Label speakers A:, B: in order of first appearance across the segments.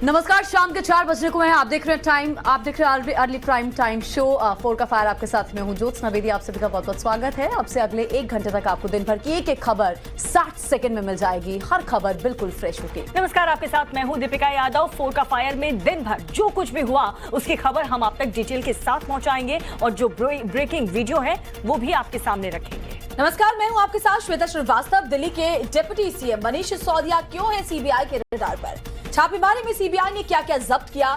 A: नमस्कार, शाम के 4 बजने को हैं। आप देख रहे हैं अर्ली प्राइम टाइम शो 4 का फायर। आपके साथ मैं हूं ज्योत्सना बेदी। आप सभी का बहुत बहुत स्वागत है। अब से अगले 1 घंटे तक आपको दिन भर की एक एक खबर 60 सेकंड में मिल जाएगी। हर खबर बिल्कुल फ्रेश होगी।
B: नमस्कार, आपके साथ मैं हूं दीपिका यादव। 4 का फायर में दिन भर जो कुछ भी हुआ उसकी खबर हम आप तक डिटेल के साथ पहुंचाएंगे और जो ब्रेकिंग वीडियो है वो भी आपके सामने रखेंगे।
A: नमस्कार, मैं हूं आपके साथ श्वेता श्रीवास्तव। दिल्ली के डिप्टी सीएम मनीष सिसोदिया क्यों है सीबीआई के रडार पर? छापेमारी में सीबीआई ने क्या क्या जब्त किया?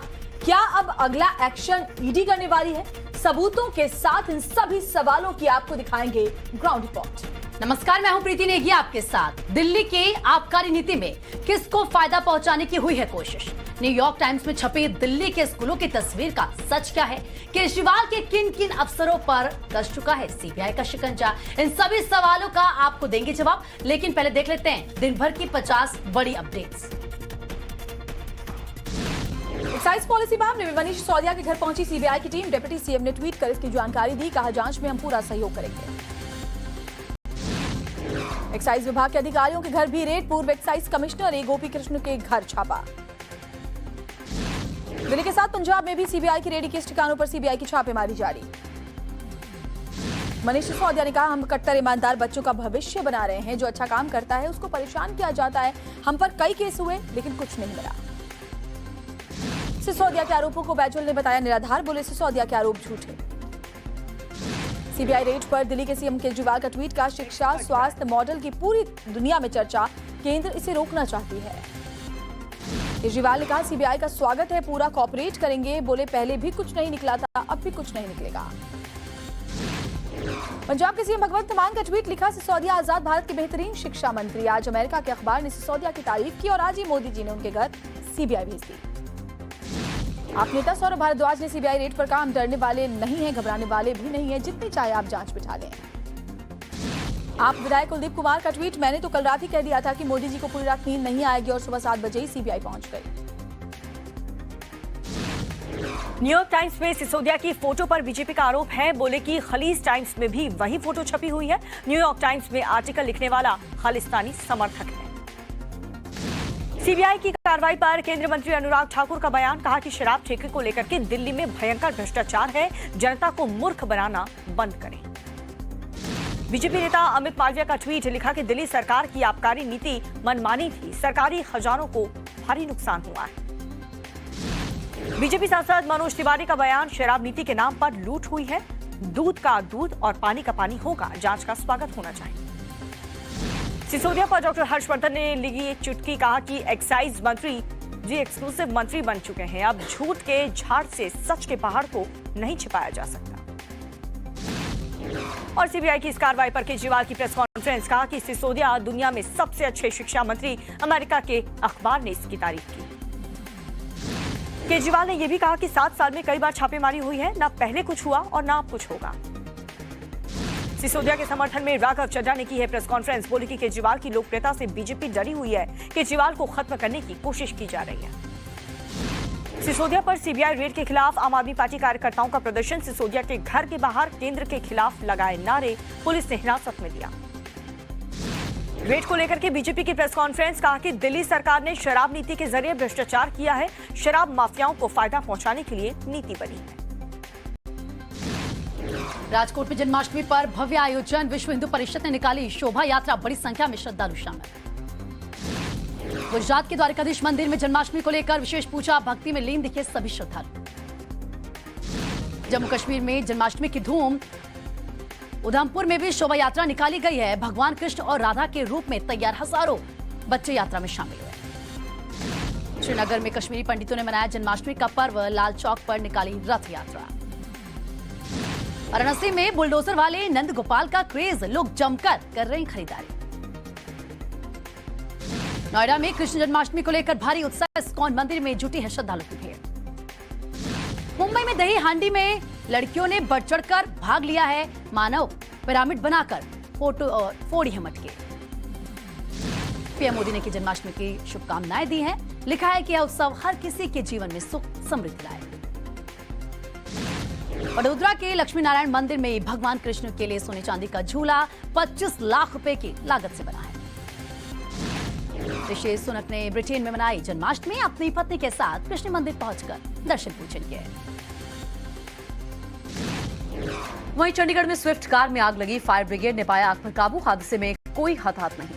A: क्या अब अगला एक्शन ईडी करने वाली है? सबूतों के साथ इन सभी सवालों की आपको दिखाएंगे ग्राउंड रिपोर्ट। नमस्कार, मैं हूं प्रीति नेगी आपके साथ। दिल्ली के आबकारी नीति में किसको फायदा पहुंचाने की हुई है कोशिश? न्यूयॉर्क टाइम्स में छपी दिल्ली के स्कूलों की तस्वीर का सच क्या है? केजरीवाल के किन किन अफसरों पर कस चुका है सीबीआई का शिकंजा? इन सभी सवालों का आपको देंगे जवाब, लेकिन पहले देख लेते हैं दिन भर की 50 बड़ी अपडेट्स। एक्साइज पॉलिसी मामले में मनीष सिसोदिया के घर पहुंची सीबीआई की टीम। डिप्टी सीएम ने ट्वीट कर इसकी जानकारी दी। कहा, जांच में हम पूरा सहयोग करेंगे। एक्साइज विभाग के अधिकारियों के घर भी रेड। पूर्व एक्साइज कमिश्नर ए गोपी कृष्ण के घर छापा। दिल्ली के साथ पंजाब में भी सीबीआई की रेडी के ठिकानों पर सीबीआई की छापेमारी जारी। मनीष सिसोदिया ने कहा, हम कट्टर ईमानदार बच्चों का भविष्य बना रहे हैं। जो अच्छा काम करता है उसको परेशान किया जाता है। हम पर कई केस हुए लेकिन कुछ नहीं मिला। सिसोदिया के आरोपों को बैजल ने बताया निराधार। बोले, सिसोदिया के आरोप झूठे। सीबीआई रेड पर दिल्ली के सीएम केजरीवाल का ट्वीट। का शिक्षा स्वास्थ्य मॉडल की पूरी दुनिया में चर्चा, केंद्र इसे रोकना चाहती है। केजरीवाल ने कहा, सीबीआई का स्वागत है, पूरा कोऑपरेट करेंगे। बोले, पहले भी कुछ नहीं निकला था, अब भी कुछ नहीं निकलेगा। पंजाब के सीएम भगवंत मान का ट्वीट। लिखा, सिसोदिया आजाद भारत के बेहतरीन शिक्षा मंत्री। आज अमेरिका के अखबार ने सिसोदिया की तारीफ की और आज ही मोदी जी ने उनके घर सीबीआई भेज दी। आप नेता सौरभ भारद्वाज ने सीबीआई रेड पर कहा, हम डरने वाले नहीं हैं, घबराने वाले भी नहीं हैं, जितनी चाहे आप जांच बिठा लें। आप विधायक कुलदीप कुमार का ट्वीट। मैंने तो कल रात ही कह दिया था कि मोदी जी को पूरी रात नींद नहीं आएगी और सुबह 7 बजे ही सीबीआई पहुंच गई।
B: न्यूयॉर्क टाइम्स में सिसोदिया की फोटो पर बीजेपी का आरोप है। बोले कि खलीज टाइम्स में भी वही फोटो छपी हुई है। न्यूयॉर्क टाइम्स में आर्टिकल लिखने वाला खालिस्तानी समर्थक है। सीबीआई की कार्रवाई पर केंद्रीय मंत्री अनुराग ठाकुर का बयान। कहा कि शराब ठेके को लेकर के दिल्ली में भयंकर भ्रष्टाचार है, जनता को मूर्ख बनाना बंद करें। बीजेपी नेता अमित मालवीय का ट्वीट। लिखा कि दिल्ली सरकार की आबकारी नीति मनमानी थी, सरकारी खजानों को भारी नुकसान हुआ है। बीजेपी सांसद मनोज तिवारी का बयान। शराब नीति के नाम पर लूट हुई है, दूध का दूध और पानी का पानी होगा, जांच का स्वागत होना चाहिए। सिसोदिया पर डॉक्टर हर्षवर्धन ने ली एक चुटकी। कहा कि एक्साइज मंत्री जी एक्सक्लूसिव मंत्री बन चुके हैं। अब झूठ के झाड़ से सच के पहाड़ को नहीं छिपाया जा सकता। और सीबीआई की इस कार्रवाई पर केजरीवाल की प्रेस कॉन्फ्रेंस। कहा कि सिसोदिया दुनिया में सबसे अच्छे शिक्षा मंत्री। अमेरिका के अखबार ने इसकी तारीफ की। केजरीवाल ने यह भी कहा कि 7 साल में कई बार छापेमारी हुई है, ना पहले कुछ हुआ और ना अब कुछ होगा। सिसोदिया के समर्थन में राघव चड्ढा ने की है प्रेस कॉन्फ्रेंस। बोली कि केजरीवाल की लोकप्रियता से बीजेपी डरी हुई है, केजरीवाल को खत्म करने की कोशिश की जा रही है। सिसोदिया पर सीबीआई रेड के खिलाफ आम आदमी पार्टी कार्यकर्ताओं का प्रदर्शन। सिसोदिया के घर के बाहर केंद्र के खिलाफ लगाए नारे, पुलिस ने हिरासत में लिया। रेड को लेकर के बीजेपी की प्रेस कॉन्फ्रेंस। कहा कि दिल्ली सरकार ने शराब नीति के जरिए भ्रष्टाचार किया है, शराब माफियाओं को फायदा पहुंचाने के लिए नीति बनी है।
A: राजकोट में जन्माष्टमी पर भव्य आयोजन। विश्व हिंदू परिषद ने निकाली शोभा यात्रा। बड़ी संख्या में श्रद्धालु शामिल। गुजरात के द्वारकाधीश मंदिर में जन्माष्टमी को लेकर विशेष पूजा भक्ति में लीन दिखे सभी श्रद्धालु। जम्मू कश्मीर में जन्माष्टमी की धूम। उधमपुर में भी शोभा यात्रा निकाली गई है। भगवान कृष्ण और राधा के रूप में तैयार हजारों बच्चे यात्रा में शामिल हुए। श्रीनगर में कश्मीरी पंडितों ने मनाया जन्माष्टमी का पर्व। लाल चौक पर निकाली रथ यात्रा। वाराणसी में बुलडोजर वाले नंद गोपाल का क्रेज। लोग जमकर कर रहे हैं खरीदारी। नोएडा में कृष्ण जन्माष्टमी को लेकर भारी उत्साह। इस्कॉन मंदिर में जुटी है श्रद्धालु की भीड़। मुंबई में दही हांडी में लड़कियों ने बढ़ चढ़कर भाग लिया है। मानव पिरामिड बनाकर फोटो फोड़ी है मटके। पीएम मोदी ने की जन्माष्टमी की शुभकामनाएं दी हैं। लिखा है कि यह उत्सव हर किसी के जीवन में सुख समृद्धि लाए। वडोदरा के लक्ष्मी नारायण मंदिर में भगवान कृष्ण के लिए सोने चांदी का झूला 25 लाख रुपए की लागत से बना है।
C: ऋषि सुनक ने ब्रिटेन में मनाई जन्माष्टमी, अपनी पत्नी के साथ कृष्ण मंदिर पहुंचकर दर्शन पूजन किए। वहीं चंडीगढ़ में स्विफ्ट कार में आग लगी, फायर ब्रिगेड ने पाया आग पर काबू, हादसे में कोई हताहत नहीं।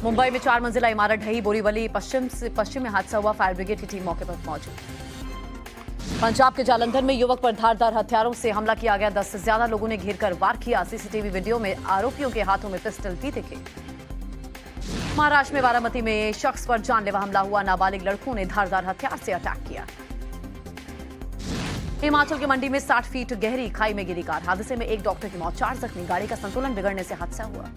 C: मुंबई में 4 मंजिला इमारत ढही, बोरीवली पश्चिम में हादसा हुआ, फायर ब्रिगेड की टीम मौके पर पहुंची। पंजाब के जालंधर में युवक पर धारदार हथियारों से हमला किया गया, 10 से ज्यादा लोगों ने घेरकर वार किया। सीसीटीवी वीडियो में आरोपियों के हाथों में पिस्टल भी दिखे। महाराष्ट्र में बारामती में शख्स पर जानलेवा हमला हुआ, नाबालिग लड़कों ने धारदार हथियार से अटैक किया। हिमाचल के मंडी में 60 फीट गहरी खाई में गिरी कार, हादसे में एक डॉक्टर की मौत, 4 जख्मी, गाड़ी का संतुलन बिगड़ने से हादसा हुआ।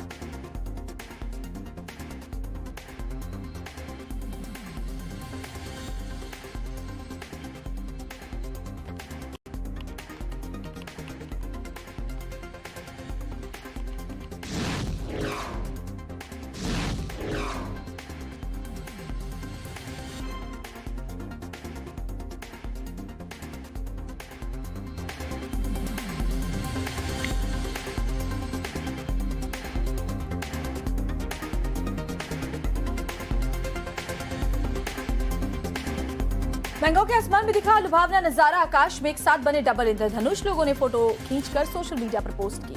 A: बैंकॉक के आसमान में दिखा लुभावना नजारा, आकाश में एक साथ बने डबल इंद्रधनुष, लोगों ने फोटो खींचकर सोशल मीडिया पर पोस्ट की।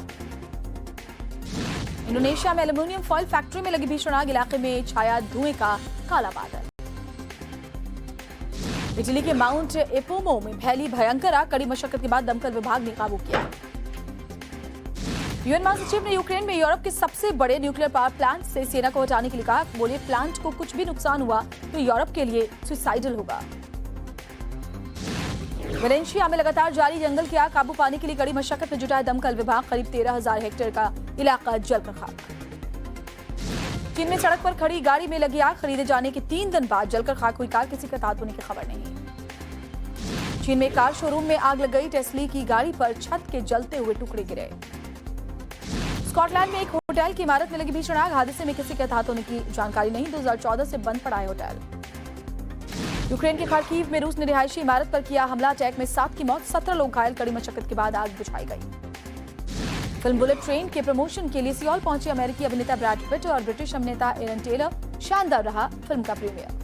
A: इंडोनेशिया में एल्यूमिनियम फॉइल फैक्ट्री में लगी भीषण आग, इलाके में छाया धुएं का काला बादल। इटली के माउंट एपोमो में फैली भयंकर आग, कड़ी मशक्कत के बाद दमकल विभाग ने काबू किया। यूएन महासचिव ने यूक्रेन में यूरोप के सबसे बड़े न्यूक्लियर पावर प्लांट से सेना को हटाने के लिए कहा, बोले प्लांट को कुछ भी नुकसान हुआ तो यूरोप के लिए सुसाइडल होगा। वेलेंशिया में लगातार जारी जंगल की आग, काबू पाने के लिए कड़ी मशक्कत में जुटा है दमकल विभाग, करीब 13,000 हेक्टेयर का इलाका जलकर खाक। चीन में सड़क पर खड़ी गाड़ी में लगी आग, खरीदे जाने के 3 दिन बाद जलकर खाक हुई कार, किसी का हताहत होने की खबर नहीं। चीन में कार शोरूम में आग लग गई, टेस्ला की गाड़ी पर छत के जलते हुए टुकड़े गिरे। स्कॉटलैंड में एक होटल की इमारत में लगी भीषण आग, हादसे में किसी के हताहत होने की जानकारी नहीं, 2014 से बंद पड़ा है होटल। यूक्रेन के खार्किव में रूस ने रिहायशी इमारत पर किया हमला, अटैक में 7 की मौत, 17 लोग घायल, कड़ी मशक्कत के बाद आग बुझाई गई। फिल्म बुलेट ट्रेन के प्रमोशन के लिए सियोल पहुंचे अमेरिकी अभिनेता ब्रैड पिट और ब्रिटिश अभिनेता एरन टेलर, शानदार रहा फिल्म का प्रीमियर।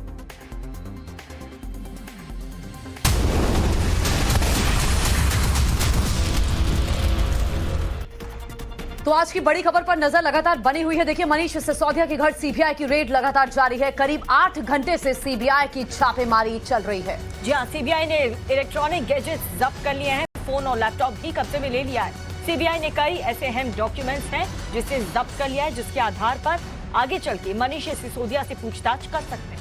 C: तो आज की बड़ी खबर पर नजर लगातार बनी हुई है। देखिए, मनीष सिसोदिया के घर सीबीआई की रेड लगातार जारी है, करीब 8 घंटे से सीबीआई की छापेमारी चल रही है।
B: जी हाँ, सीबीआई ने इलेक्ट्रॉनिक गैजेट्स जब्त कर लिए हैं, फोन और लैपटॉप भी कब्जे में ले लिया है। सीबीआई ने कई ऐसे अहम डॉक्यूमेंट्स हैं जिसे जब्त कर लिया है, जिसके आधार पर आगे चल के मनीष सिसोदिया से पूछताछ कर सकते हैं।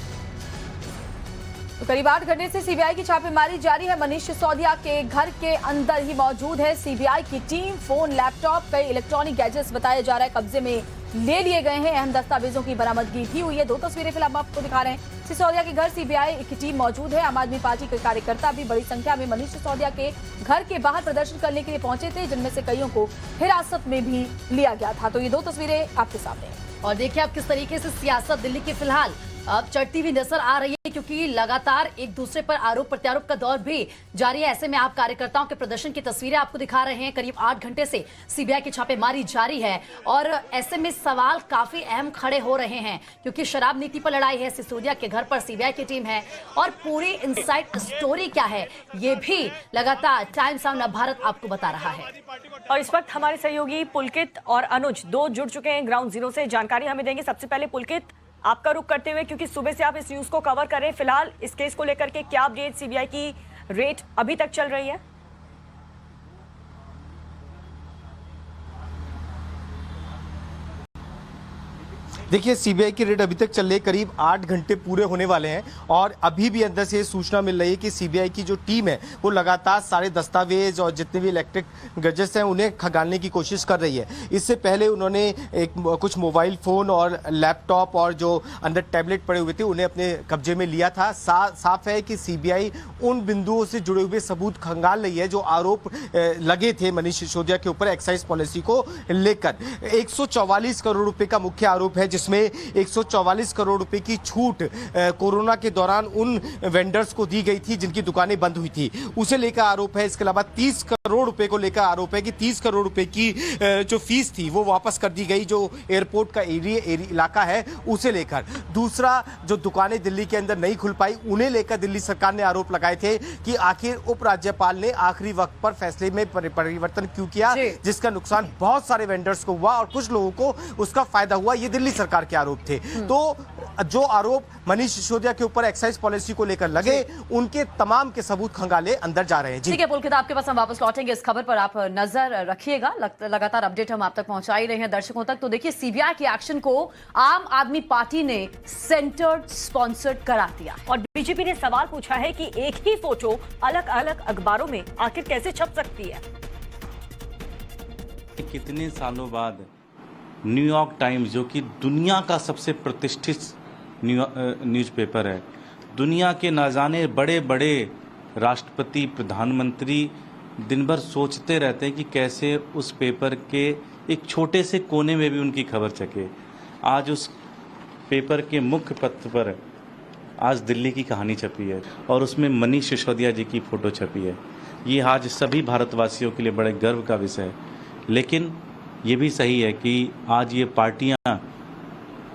A: तो करीब 8 घंटे से सीबीआई की छापेमारी जारी है। मनीष सिसोदिया के घर के अंदर ही मौजूद है सीबीआई की टीम, फोन, लैपटॉप, कई इलेक्ट्रॉनिक गैजेट्स बताया जा रहा है कब्जे में ले लिए गए हैं, अहम दस्तावेजों की बरामदगी भी हुई है। 2 तस्वीरें फिलहाल आपको दिखा रहे हैं। सिसोदिया के घर सीबीआई की टीम मौजूद है। आम आदमी पार्टी के कार्यकर्ता भी बड़ी संख्या में मनीष सिसोदिया के घर के बाहर प्रदर्शन करने के लिए पहुंचे थे, जिनमें से कईयों को हिरासत में भी लिया गया था। तो ये 2 तस्वीरें आपके सामने हैं।
C: और देखिए आप किस तरीके से सियासत दिल्ली की फिलहाल अब चढ़ती हुई नजर आ रही है, क्योंकि लगातार एक दूसरे पर आरोप प्रत्यारोप का दौर भी जारी है। ऐसे में आप कार्यकर्ताओं के प्रदर्शन की तस्वीरें आपको दिखा रहे हैं। करीब 8 घंटे से सीबीआई की छापेमारी जारी है और ऐसे में सवाल काफी अहम खड़े हो रहे हैं, क्योंकि शराब नीति पर लड़ाई है, सिसोदिया के घर पर सीबीआई की टीम है और पूरी इनसाइड स्टोरी क्या है ये भी लगातार टाइम्स ऑफ भारत आपको बता रहा है।
B: और इस वक्त हमारे सहयोगी पुलकित और अनुज 2 जुड़ चुके हैं ग्राउंड जीरो से, जानकारी हमें देंगे। सबसे पहले पुलकित, आपका रुख करते हुए, क्योंकि सुबह से आप इस न्यूज को कवर कर रहे हैं, फिलहाल इस केस को लेकर के क्या अपडेट, सीबीआई की रेड अभी तक चल रही है?
D: देखिए, सीबीआई की रेड अभी तक चल रही है, करीब 8 घंटे पूरे होने वाले हैं और अभी भी अंदर से सूचना मिल रही है कि सीबीआई की जो टीम है वो लगातार सारे दस्तावेज और जितने भी इलेक्ट्रिक गैजेट्स हैं उन्हें खंगालने की कोशिश कर रही है। इससे पहले उन्होंने कुछ मोबाइल फोन और लैपटॉप और जो अंदर टैबलेट पड़े हुए थे उन्हें अपने कब्जे में लिया था। साफ है कि सीबीआई उन बिंदुओं से जुड़े हुए सबूत खंगाल रही है जो आरोप लगे थे मनीष सिसोदिया के ऊपर एक्साइज पॉलिसी को लेकर। 144 करोड़ रुपए का मुख्य आरोप है जिस जिसमें 144 करोड़ रुपए की छूट कोरोना के दौरान उन वेंडर्स को दी गई थी जिनकी दुकानें बंद हुई थी, उसे लेकर आरोप है। इसके अलावा 30 करोड़ रुपए को लेकर आरोप है कि 30 करोड़ रुपए की जो फीस थी वो वापस कर दी गई, जो एयरपोर्ट का इलाका है उसे लेकर। दूसरा, जो दुकानें दिल्ली के अंदर नहीं खुल पाई उन्हें लेकर दिल्ली सरकार ने आरोप लगाए थे कि आखिर उपराज्यपाल ने आखिरी वक्त पर फैसले में परिवर्तन क्यों किया, जिसका नुकसान बहुत सारे वेंडर्स को हुआ और कुछ लोगों को उसका फायदा हुआ। ये दिल्ली सरकार के आरोप थे। तो जो आरोप मनीष सिसोदिया के ऊपर एक्साइज पॉलिसी को लेकर लगे, उनके तमाम के सबूत खंगाले अंदर जा रहे हैं।
C: ठीक है पुलकित, आपके पास हम वापस लौटेंगे। इस खबर पर आप नजर रखिएगा, लगातार अपडेट हम आप तक पहुंचा ही रहे हैं दर्शकों तक। तो देखिए, सीबीआई के एक्शन को आम आदमी पार्टी ने सेंटर्ड स्पॉन्सर्ड करा दिया
B: और बीजेपी ने सवाल पूछा है कि एक ही फोटो अलग अलग अखबारों में आखिर कैसे छप सकती है।
E: कितने सालों बाद न्यूयॉर्क टाइम्स, जो कि दुनिया का सबसे प्रतिष्ठित न्यूज़पेपर है, दुनिया के ना जाने बड़े बड़े राष्ट्रपति, प्रधानमंत्री दिन भर सोचते रहते हैं कि कैसे उस पेपर के एक छोटे से कोने में भी उनकी खबर छके। आज उस पेपर के मुख्य पत्र पर आज दिल्ली की कहानी छपी है और उसमें मनीष सिसोदिया जी की फ़ोटो छपी है। ये आज सभी भारतवासियों के लिए बड़े गर्व का विषय है। लेकिन ये भी सही है कि आज ये पार्टियां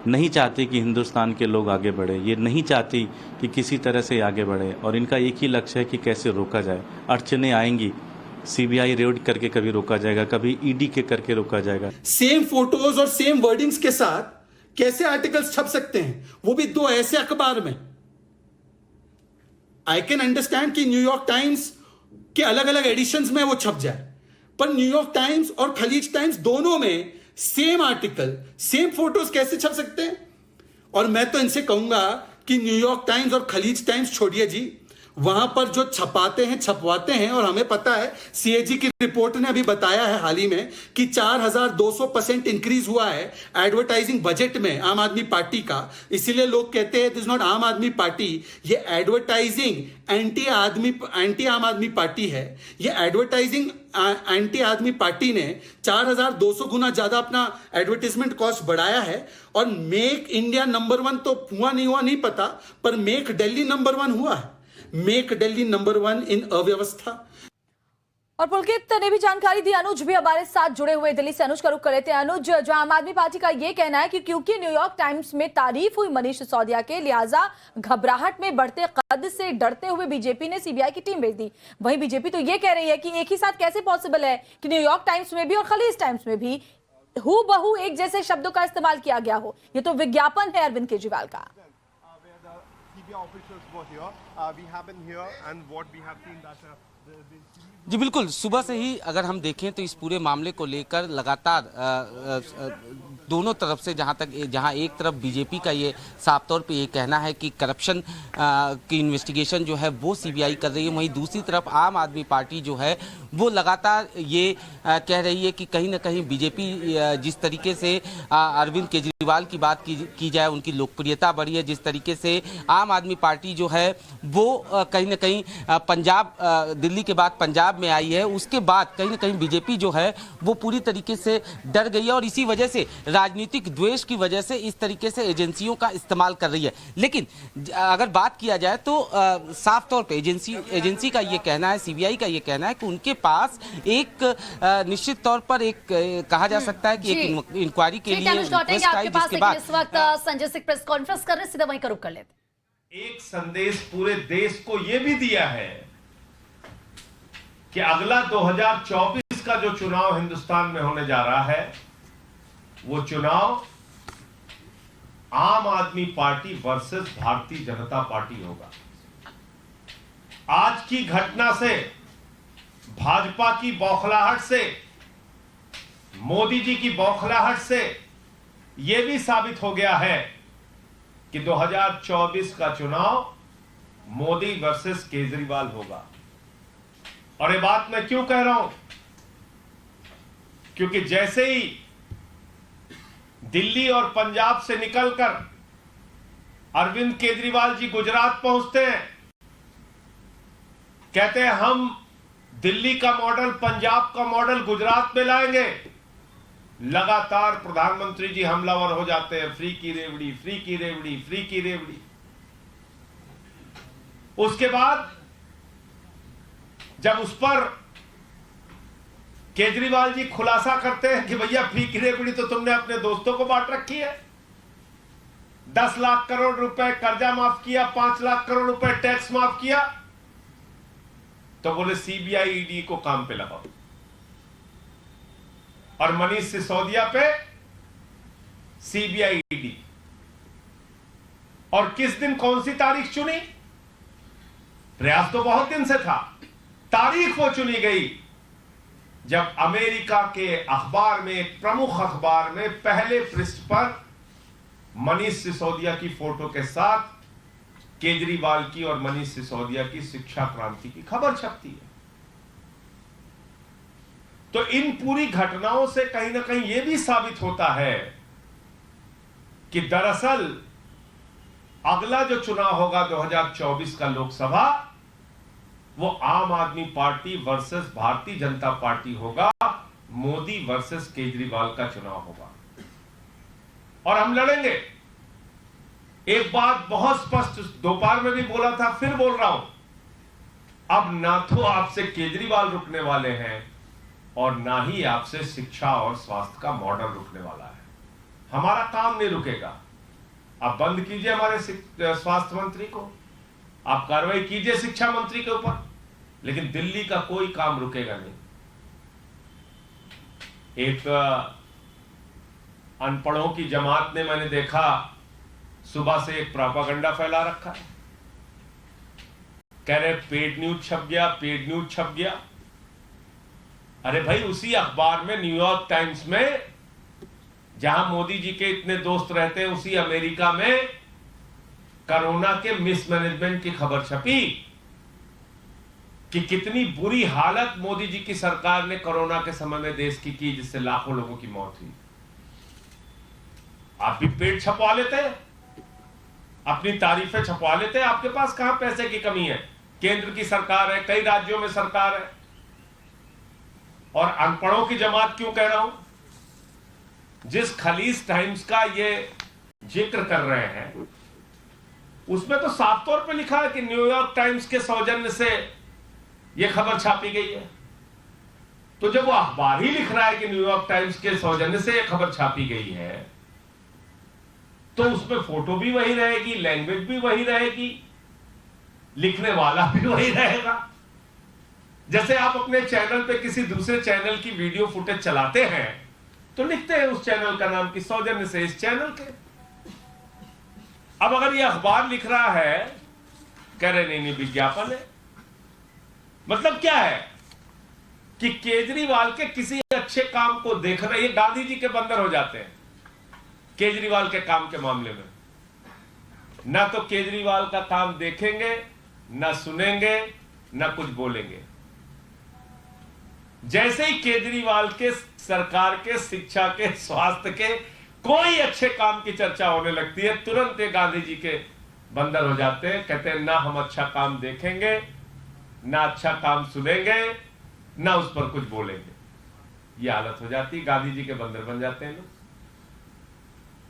E: नहीं चाहती कि हिंदुस्तान के लोग आगे बढ़े, ये नहीं चाहती कि किसी तरह से आगे बढ़े, और इनका एक ही लक्ष्य है कि कैसे रोका जाए। अड़चने आएंगी, सीबीआई रेड करके कभी रोका जाएगा, कभी ईडी के करके रोका जाएगा।
F: सेम फोटोज और सेम वर्डिंग्स के साथ कैसे आर्टिकल्स छप सकते हैं, वो भी दो ऐसे अखबार में। आई कैन अंडरस्टैंड कि न्यूयॉर्क टाइम्स के अलग अलग एडिशंस में वो छप जाए, पर न्यूयॉर्क टाइम्स और खलीज टाइम्स दोनों में सेम आर्टिकल, सेम फोटोज कैसे छप सकते हैं? और मैं तो इनसे कहूंगा कि न्यूयॉर्क टाइम्स और खलीज टाइम्स छोड़िए जी, वहां पर जो छपाते हैं, छपवाते हैं, और हमें पता है सीएजी की रिपोर्ट ने अभी बताया है हाल ही में कि 4200% इंक्रीज हुआ है एडवर्टाइजिंग बजट में आम आदमी पार्टी का। इसीलिए लोग कहते हैं दिस इज नॉट आम आदमी पार्टी, ये एडवर्टाइजिंग एंटी आम आदमी पार्टी है। ये एडवर्टाइजिंग एंटी आदमी पार्टी ने 4200 गुना ज्यादा अपना एडवर्टाइजमेंट कॉस्ट बढ़ाया है। और मेक इंडिया नंबर 1 तो हुआ नहीं पता, पर मेक दिल्ली नंबर 1 हुआ है। मेक दिल्ली नंबर 1 इन अव्यवस्था।
A: और पुलकित ने भी जानकारी दी। अनुज भी हमारे साथ जुड़े हुए, दिल्ली से अनुज का रुख कर लेते हैं। अनुज, जो आम आदमी पार्टी का ये कहना है कि क्योंकि न्यूयॉर्क टाइम्स में तारीफ हुई मनीष सिसोदिया के, लिहाजा घबराहट में बढ़ते कद से डरते हुए बीजेपी ने सीबीआई की टीम भेज दी। वहीं बीजेपी तो ये कह रही है कि एक ही साथ कैसे पॉसिबल है कि न्यूयॉर्क टाइम्स में भी और खलीज टाइम्स में भी हूबहू एक जैसे शब्दों का इस्तेमाल किया गया हो। ये तो विज्ञापन है अरविंद केजरीवाल का।
G: जी बिल्कुल, सुबह से ही अगर हम देखें तो इस पूरे मामले को लेकर लगातार दोनों तरफ से, जहां एक तरफ बीजेपी का ये साफ तौर पे ये कहना है कि करप्शन की इन्वेस्टिगेशन जो है वो सीबीआई कर रही है, वहीं दूसरी तरफ आम आदमी पार्टी जो है वो लगातार ये कह रही है कि कहीं ना कहीं बीजेपी जिस तरीके से अरविंद केजरीवाल की बात की जाए, उनकी लोकप्रियता बढ़ी है, जिस तरीके से आम आदमी पार्टी जो है वो कहीं ना कहीं पंजाब, दिल्ली के बाद पंजाब में आई है, उसके बाद कहीं ना कहीं बीजेपी जो है वो पूरी तरीके से डर गई है और इसी वजह से, राजनीतिक द्वेष की वजह से इस तरीके से एजेंसियों का इस्तेमाल कर रही है। लेकिन अगर बात किया जाए तो साफ तौर पे एजेंसी का ये कहना है, सीबीआई का ये कहना है कि उनके पास एक निश्चित तौर पर एक कहा जा सकता है कि एक इंक्वायरी के लिए
C: जिसके बाद इस वक्त संजय सिंह प्रेस कॉन्फ्रेंस कर रहे हैं, सीधा वहीं का रुख कर लेते।
H: एक संदेश पूरे देश को यह भी दिया है कि अगला 2024 का जो चुनाव हिंदुस्तान में होने जा रहा है, वो चुनाव आम आदमी party versus Bharatiya Janata party होगा। आज की घटना से, भाजपा की बौखलाहट से, मोदी जी की बौखलाहट से यह भी साबित हो गया है कि 2024 का चुनाव मोदी वर्सेस केजरीवाल होगा। और ये बात मैं क्यों कह रहा हूं? क्योंकि जैसे ही दिल्ली और पंजाब से निकलकर अरविंद केजरीवाल जी गुजरात पहुंचते हैं, कहते हैं हम दिल्ली का मॉडल, पंजाब का मॉडल गुजरात में लाएंगे, लगातार प्रधानमंत्री जी हमलावर हो जाते हैं, फ्री की रेवड़ी, फ्री की रेवड़ी, फ्री की रेवड़ी। उसके बाद जब उस पर केजरीवाल जी खुलासा करते हैं कि भैया फ्री की रेवड़ी तो तुमने अपने दोस्तों को बांट रखी है, 10 लाख करोड़ रुपए कर्जा माफ किया, 5 लाख करोड़ रुपए टैक्स माफ किया, तो बोले सीबीआई ईडी को काम पे लगाओ। और मनीष सिसोदिया पे सीबीआई ईडी। और किस दिन कौन सी तारीख चुनी? प्रयास तो बहुत दिन से था, तारीख वो चुनी गई जब अमेरिका के अखबार में, एक प्रमुख अखबार में पहले पृष्ठ पर मनीष सिसोदिया की फोटो के साथ केजरीवाल की और मनीष सिसोदिया की शिक्षा क्रांति की खबर छपती है। तो इन पूरी घटनाओं से कहीं ना कहीं यह भी साबित होता है कि दरअसल अगला जो चुनाव होगा 2024 का लोकसभा, वो आम आदमी party versus Bharatiya Janata party होगा, मोदी वर्सेस केजरीवाल का चुनाव होगा और हम लड़ेंगे। एक बात बहुत स्पष्ट दोपहर में भी बोला था, फिर बोल रहा हूं, अब ना तो आपसे केजरीवाल रुकने वाले हैं और ना ही आपसे शिक्षा और स्वास्थ्य का मॉडल रुकने वाला है। हमारा काम नहीं रुकेगा। आप बंद कीजिए हमारे स्वास्थ्य मंत्री को, आप कार्रवाई कीजिए शिक्षा मंत्री के ऊपर, लेकिन दिल्ली का कोई काम रुकेगा नहीं। एक अनपढ़ों की जमात ने, मैंने देखा सुबह से एक प्रोपागेंडा फैला रखा है, कह रहे पेड न्यूज छप गया, पेड न्यूज छप गया। अरे भाई, उसी अखबार में, न्यूयॉर्क टाइम्स में, जहां मोदी जी के इतने दोस्त रहते हैं, उसी अमेरिका में कोरोना के मिसमैनेजमेंट की खबर छपी कि कितनी बुरी हालत मोदी जी की सरकार ने कोरोना के समय में देश की जिससे लाखों लोगों की मौत हुई। आप भी पेट छपवा लेते, अपनी तारीफें छपवा लेते। आपके पास कहां पैसे की कमी है? केंद्र की सरकार है, कई राज्यों में सरकार है। और अनपढ़ों की जमात क्यों कह रहा हूं? जिस खलीज टाइम्स का ये जिक्र कर रहे हैं, उसमें तो साफ तौर पे लिखा है कि न्यूयॉर्क टाइम्स के सौजन्य से यह खबर छापी गई है। तो जब वो अखबार ही लिख रहा है कि न्यूयॉर्क टाइम्स के सौजन्य से यह खबर छापी गई है, तो उसमें फोटो भी वही रहेगी, लैंग्वेज भी वही रहेगी, लिखने वाला भी वही रहेगा। जैसे आप अपने चैनल पे किसी दूसरे चैनल की वीडियो फुटेज चलाते हैं तो लिखते हैं उस चैनल का नाम, की सौजन्य से इस चैनल के। अब अगर ये अखबार लिख रहा है, कह रहे नहीं विज्ञापन है, मतलब क्या है कि केजरीवाल के किसी अच्छे काम को देख रहे, ये गांधी जी के बंदर हो जाते हैं केजरीवाल के काम के मामले में। ना तो केजरीवाल का काम देखेंगे, ना सुनेंगे, ना कुछ बोलेंगे। जैसे ही केजरीवाल के सरकार के शिक्षा के स्वास्थ्य के कोई अच्छे काम की चर्चा होने लगती है, तुरंत ये गांधी जी के बंदर हो जाते हैं। कहते हैं ना हम अच्छा काम देखेंगे, ना अच्छा काम सुनेंगे, ना उस पर कुछ बोलेंगे। ये हालत हो जाती, गांधी जी के बंदर बन जाते हैं लोग।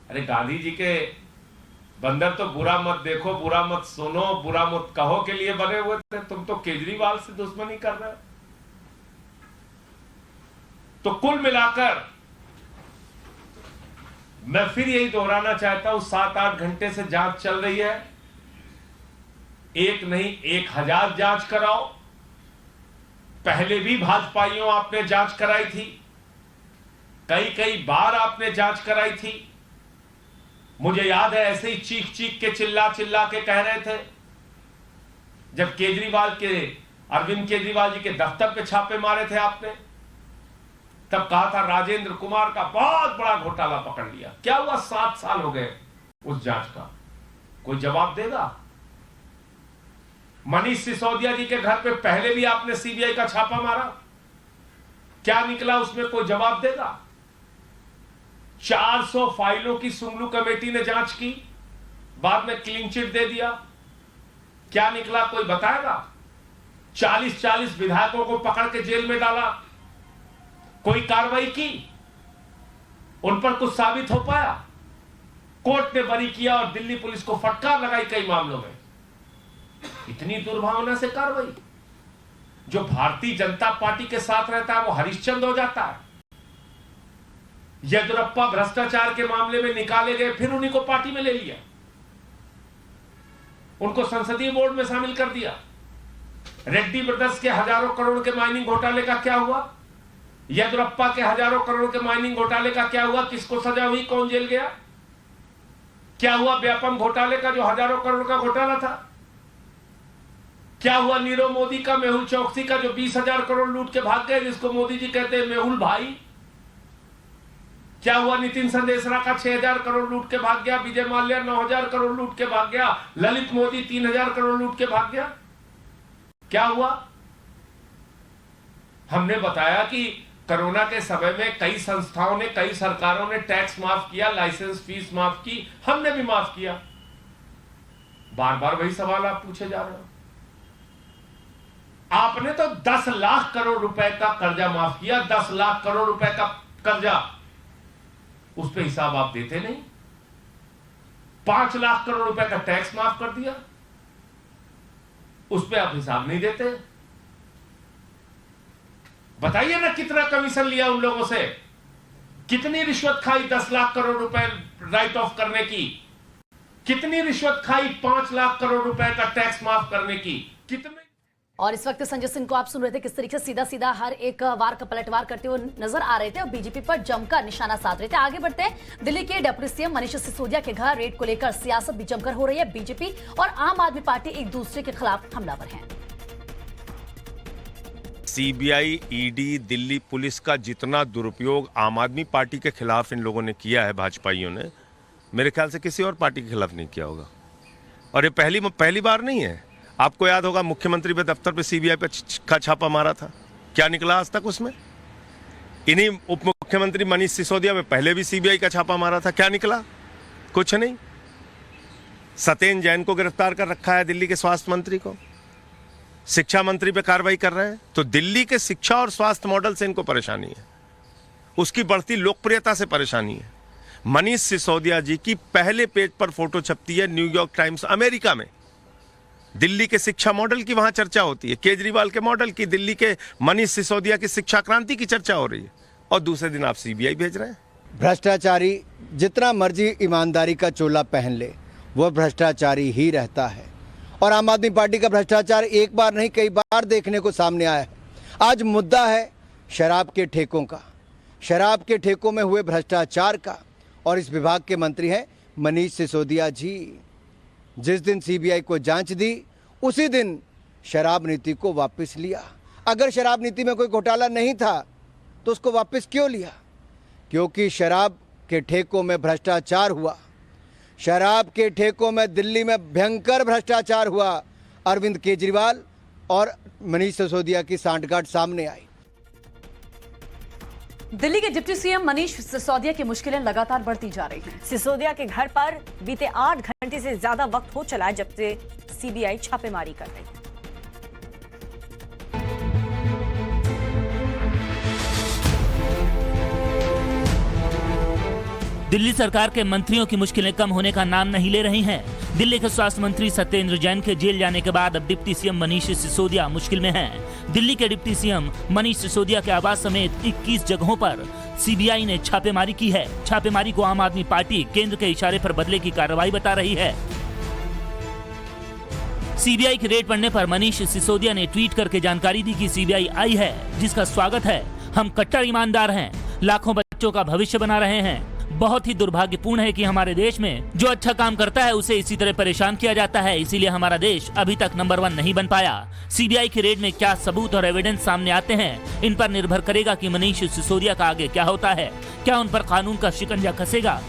H: अरे गांधी जी के बंदर तो बुरा मत देखो, बुरा मत सुनो, बुरा मत कहो के लिए बने हुए थे। तुम तो केजरीवाल से दुश्मनी कर रहे हो। तो कुल मिलाकर मैं फिर यही दोहराना चाहता हूं, 7-8 घंटे से जांच चल रही है। एक नहीं 1000 जांच कराओ। पहले भी भाजपाइयों आपने जांच कराई थी, कई बार आपने जांच कराई थी। मुझे याद है ऐसे ही चीख चीख के चिल्ला के कह रहे थे जब केजरीवाल के, अरविंद केजरीवाल जी के दफ्तर पे छापे मारे थे आपने, तब कहा था राजेंद्र कुमार का बहुत बड़ा घोटाला पकड़ लिया। क्या हुआ? 7 साल हो गए उस जांच का, कोई जवाब देगा? मनीष सिसोदिया जी के घर पे पहले भी आपने सीबीआई का छापा मारा, क्या निकला उसमें? कोई जवाब देगा? 400 फाइलों की सुंगलू कमेटी ने जांच की, बाद में क्लीन चिट दे दिया, क्या निकला? कोई बताएगा? 40 विधायकों को पकड़ के जेल में डाला, कोई कार्रवाई की? उन पर कुछ साबित हो पाया? कोर्ट ने बरी किया और दिल्ली पुलिस को फटकार लगाई कई मामलों में। इतनी दुर्भावना से कार्रवाई। जो भारतीय जनता पार्टी के साथ रहता है वो हरिश्चंद्र हो जाता है। येदियुरप्पा भ्रष्टाचार के मामले में निकाले गए, फिर उन्हीं को पार्टी में ले लिया, उनको संसदीय बोर्ड में शामिल कर दिया। रेड्डी ब्रदर्स के हजारों करोड़ के माइनिंग घोटाले का क्या हुआ? येदियुरप्पा के हजारों करोड़ के माइनिंग घोटाले का क्या हुआ? किसको सजा हुई? कौन जेल गया? क्या हुआ व्यापम घोटाले का, जो हजारों करोड़ का घोटाला था? क्या हुआ नीरव मोदी का, मेहुल चौकसी का, जो 20,000 करोड़ लूट के भाग गए, जिसको मोदी जी कहते हैं मेहुल भाई? क्या हुआ नितिन संदेशरा का 6,000 करोड़ लूट के भाग गया? विजय माल्या 9,000 करोड़ लूट के भाग गया? ललित मोदी 3,000 करोड़ लूट के भाग गया? क्या हुआ? हमने बताया कि कोरोना के समय में कई संस्थाओं ने, कई सरकारों ने टैक्स माफ किया, लाइसेंस फीस माफ की, हमने भी माफ किया। बार बार वही सवाल आप पूछे जा रहे हो। आपने तो 10 लाख करोड़ रुपए का कर्जा माफ किया, 10 लाख करोड़ रुपए का कर्जा, उस पर हिसाब आप देते नहीं। 5 लाख करोड़ रुपए का टैक्स माफ कर दिया, उस पर आप हिसाब नहीं देते। बताइए ना कितना कमीशन लिया उन लोगों से, कितनी रिश्वत खाई 10 लाख करोड़ रुपए राइट ऑफ करने की, कितनी रिश्वत खाई 5 लाख करोड़ रुपए का टैक्स माफ करने की, कितने।
C: और इस वक्त संजय सिंह को आप सुन रहे थे, किस तरीके से सीधा सीधा हर एक वार का पलटवार करते हुए नजर आ रहे थे और बीजेपी पर जमकर निशाना साध रहे थे। आगे बढ़ते हैं, दिल्ली के डिप्टी सीएम मनीष सिसोदिया के घर रेड को लेकर सियासत भी जमकर हो रही है। बीजेपी और आम आदमी पार्टी एक दूसरे के खिलाफ हमलावर हैं।
I: सीबीआई, ईडी, दिल्ली पुलिस का जितना दुरुपयोग आम आदमी पार्टी के खिलाफ इन लोगों ने किया है, भाजपाइयों ने, मेरे ख्याल से किसी और पार्टी के खिलाफ नहीं किया होगा। और ये पहली बार नहीं है। आपको याद होगा मुख्यमंत्री के दफ्तर पे सीबीआई पे का छापा मारा था, क्या निकला आज तक उसमें? इन्हीं उप मुख्यमंत्री मनीष सिसोदिया में पहले भी सीबीआई का छापा मारा था, क्या निकला? कुछ नहीं। सत्येंद्र जैन को गिरफ्तार कर रखा है, दिल्ली के स्वास्थ्य मंत्री को, शिक्षा मंत्री पे कार्रवाई कर रहे हैं। तो दिल्ली के शिक्षा और स्वास्थ्य मॉडल से इनको परेशानी है, उसकी बढ़ती लोकप्रियता से परेशानी है। मनीष सिसोदिया जी की पहले पेज पर फोटो छपती है न्यूयॉर्क टाइम्स अमेरिका में, दिल्ली के शिक्षा मॉडल की वहां चर्चा होती है, केजरीवाल के मॉडल की, दिल्ली के मनीष सिसोदिया की शिक्षा क्रांति की चर्चा हो रही है, और दूसरे दिन आप सीबीआई भेज रहे हैं।
J: भ्रष्टाचारी जितना मर्जी ईमानदारी का चोला पहन ले, वह भ्रष्टाचारी ही रहता है। और आम आदमी पार्टी का भ्रष्टाचार एक बार नहीं कई बार देखने को सामने आया है। आज मुद्दा है शराब के ठेकों का, शराब के ठेकों में हुए भ्रष्टाचार का, और इस विभाग के मंत्री हैं मनीष सिसोदिया जी। जिस दिन सीबीआई को जांच दी, उसी दिन शराब नीति को वापस लिया। अगर शराब नीति में कोई घोटाला नहीं था तो उसको वापस क्यों लिया? क्योंकि शराब के ठेकों में भ्रष्टाचार हुआ। शराब के ठेकों में दिल्ली में भयंकर भ्रष्टाचार हुआ। अरविंद केजरीवाल और मनीष सिसोदिया की सांठगांठ सामने आई।
A: दिल्ली के डिप्टी सीएम मनीष सिसोदिया की मुश्किलें लगातार बढ़ती जा रही हैं।
B: सिसोदिया के घर पर बीते 8 घंटे से ज्यादा वक्त हो चला है जब से सीबीआई छापेमारी कर रही है।
K: दिल्ली सरकार के मंत्रियों की मुश्किलें कम होने का नाम नहीं ले रही हैं। दिल्ली के स्वास्थ्य मंत्री सत्येंद्र जैन के जेल जाने के बाद अब डिप्टी सीएम मनीष सिसोदिया मुश्किल में हैं। दिल्ली के डिप्टी सीएम मनीष सिसोदिया के आवास समेत 21 जगहों पर सीबीआई ने छापेमारी की है। छापेमारी को आम आदमी पार्टी केंद्र के इशारे पर बदले की कार्रवाई बता रही है। सीबीआई की रेड पड़ने पर मनीष सिसोदिया ने ट्वीट करके जानकारी दी कि सीबीआई आई है, जिसका स्वागत है। हम कट्टर ईमानदार हैं, लाखों बच्चों का भविष्य बना रहे हैं। बहुत ही दुर्भाग्यपूर्ण है कि हमारे देश में जो अच्छा काम करता है उसे इसी तरह परेशान किया जाता है, इसीलिए हमारा देश अभी तक नंबर 1 नहीं बन पाया। सीबीआई की रेड में क्या सबूत और एविडेंस सामने आते हैं, इन पर निर्भर करेगा कि मनीष सिसोदिया का आगे क्या होता है। क्या उन पर कानून का शिकंजा कसेगा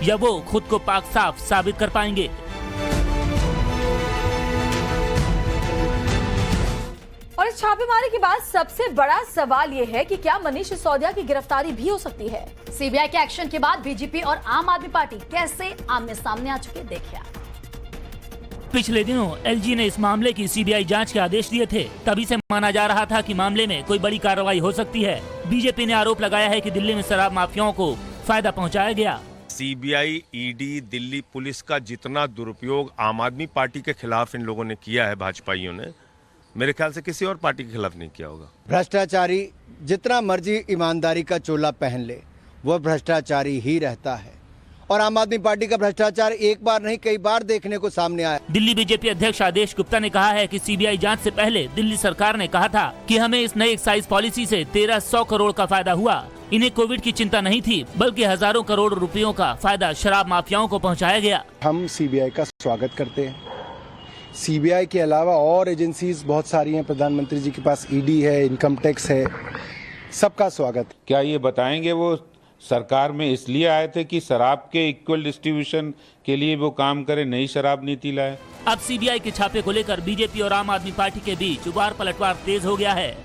K: या वो खुद को पाक साफ साबित कर पाएंगे।
A: और इस छापेमारी के बाद सबसे बड़ा सवाल यह है कि क्या मनीष सिसोदिया की गिरफ्तारी भी हो सकती है।
C: सीबीआई के एक्शन के बाद बीजेपी और आम आदमी पार्टी कैसे आमने सामने आ चुके, देखिए।
K: पिछले दिनों एलजी ने इस मामले की सीबीआई जांच के आदेश दिए थे। तभी से माना जा रहा था कि मामले में कोई बड़ी कार्रवाई हो सकती है। बीजेपी ने आरोप लगाया है कि दिल्ली में शराब माफियाओं को फायदा पहुंचाया गया।
I: सीबीआई, ईडी, दिल्ली पुलिस का जितना दुरुपयोग आम आदमी पार्टी के खिलाफ इन लोगों ने किया है, भाजपाइयों ने, मेरे ख्याल से किसी और पार्टी के खिलाफ नहीं किया होगा।
J: भ्रष्टाचारी जितना मर्जी ईमानदारी का चोला पहन ले, वह भ्रष्टाचारी ही रहता है। और आम आदमी पार्टी का भ्रष्टाचार एक बार नहीं कई बार देखने को सामने आया।
K: दिल्ली बीजेपी अध्यक्ष आदेश गुप्ता ने कहा है कि सीबीआई जांच से पहले दिल्ली सरकार ने कहा था कि हमें इस नई एक्साइज पॉलिसी से 1300 करोड़ का फायदा हुआ। इन्हें कोविड की चिंता नहीं थी, बल्कि हजारों करोड़ रुपयों का फायदा शराब माफियाओं को पहुंचाया गया।
J: हम सीबीआई का स्वागत करते हैं। सीबीआई के अलावा और एजेंसीज बहुत सारी हैं। प्रधानमंत्री जी के पास ईडी है, इनकम टैक्स है, सबका स्वागत।
L: क्या ये बताएंगे वो सरकार में इसलिए आए थे कि शराब के इक्वल डिस्ट्रीब्यूशन के लिए वो काम करे, नई शराब नीति लाए?
K: अब सीबीआई के छापे को लेकर बीजेपी और आम आदमी पार्टी के बीच उबार पलटवार तेज हो गया है।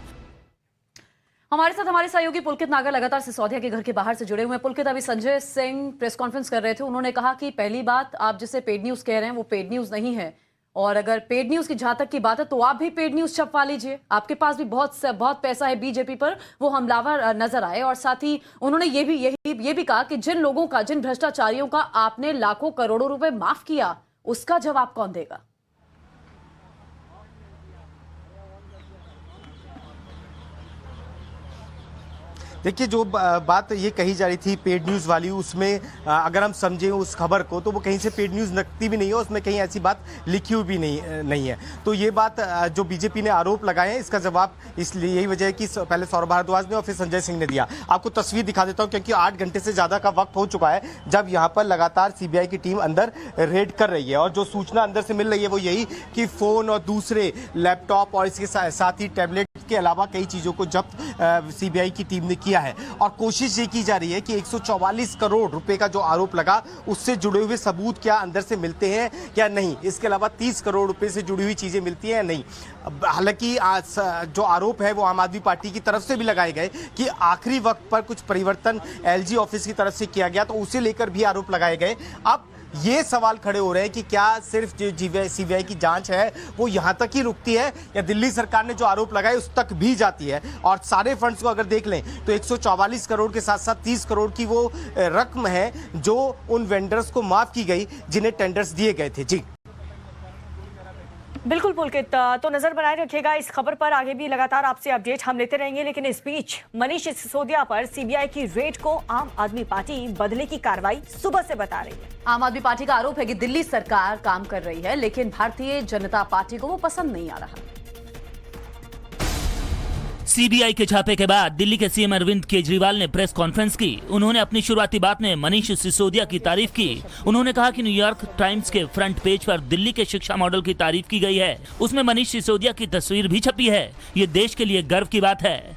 C: हमारे साथ हमारे सहयोगी पुलकित नागर लगातार सिसोदिया के घर के बाहर से जुड़े हुए हैं। पुलकित, अभी संजय सिंह प्रेस कॉन्फ्रेंस कर रहे थे, उन्होंने कहा कि पहली बात, आप जिसे पेड न्यूज कह रहे हैं वो पेड न्यूज नहीं है, और अगर पेड न्यूज की जहां तक की बात है तो आप भी पेड न्यूज छपवा लीजिए, आपके पास भी बहुत पैसा है बीजेपी पर, वो हमलावर नजर आए। और साथ ही उन्होंने ये भी कहा कि जिन लोगों का, जिन भ्रष्टाचारियों का आपने लाखों करोड़ों रुपए माफ किया, उसका जवाब कौन देगा?
D: देखिए, जो बात ये कही जा रही थी पेड न्यूज़ वाली, उसमें अगर हम समझें उस खबर को तो वो कहीं से पेड न्यूज़ लगती भी नहीं है, उसमें कहीं ऐसी बात लिखी हुई भी नहीं है। तो ये बात जो बीजेपी ने आरोप लगाए हैं, इसका जवाब इसलिए यही वजह है कि पहले सौरभ भारद्वाज ने और फिर संजय सिंह ने दिया। आपको तस्वीर दिखा देता हूँ, क्योंकि 8 घंटे से ज़्यादा का वक्त हो चुका है जब यहाँ पर लगातार सीबीआई की टीम अंदर रेड कर रही है। और जो सूचना अंदर से मिल रही है वो यही कि फ़ोन और दूसरे लैपटॉप और इसके साथ ही टैबलेट के अलावा कई चीज़ों को जब्त सीबीआई की टीम ने किया है। और कोशिश ये की जा रही है कि 144 करोड़ रुपए का जो आरोप लगा, उससे जुड़े हुए सबूत क्या अंदर से मिलते हैं या नहीं, इसके अलावा 30 करोड़ रुपए से जुड़ी हुई चीजें मिलती हैं या नहीं। हालांकि जो आरोप है वो आम आदमी पार्टी की तरफ से भी लगाए गए कि आखिरी वक्त पर कुछ परिवर्तन एलजी ऑफिस की तरफ से किया गया, तो उसे लेकर भी आरोप लगाए गए। अब ये सवाल खड़े हो रहे हैं कि क्या सिर्फ जो सीबीआई की जांच है वो यहां तक ही रुकती है या दिल्ली सरकार ने जो आरोप लगाए उस तक भी जाती है। और सारे फंड्स को अगर देख लें तो 144 करोड़ के साथ साथ 30 करोड़ की वो रकम है जो उन वेंडर्स को माफ की गई जिन्हें टेंडर्स दिए गए थे। जी
B: बिल्कुल पुलकित, तो नजर बनाए रखिएगा इस खबर पर, आगे भी लगातार आपसे अपडेट हम लेते रहेंगे। लेकिन इस बीच मनीष सिसोदिया पर सीबीआई की रेड को आम आदमी पार्टी बदले की कार्रवाई सुबह से बता रही है।
C: आम आदमी पार्टी का आरोप है कि दिल्ली सरकार काम कर रही है, लेकिन भारतीय जनता पार्टी को वो पसंद नहीं आ रहा।
K: सीबीआई के छापे के बाद दिल्ली के सीएम अरविंद केजरीवाल ने प्रेस कॉन्फ्रेंस की। उन्होंने अपनी शुरुआती बात में मनीष सिसोदिया की तारीफ की। उन्होंने कहा कि न्यूयॉर्क टाइम्स के फ्रंट पेज पर दिल्ली के शिक्षा मॉडल की तारीफ की गई है, उसमें मनीष सिसोदिया की तस्वीर भी छपी है। ये देश के लिए गर्व की बात है।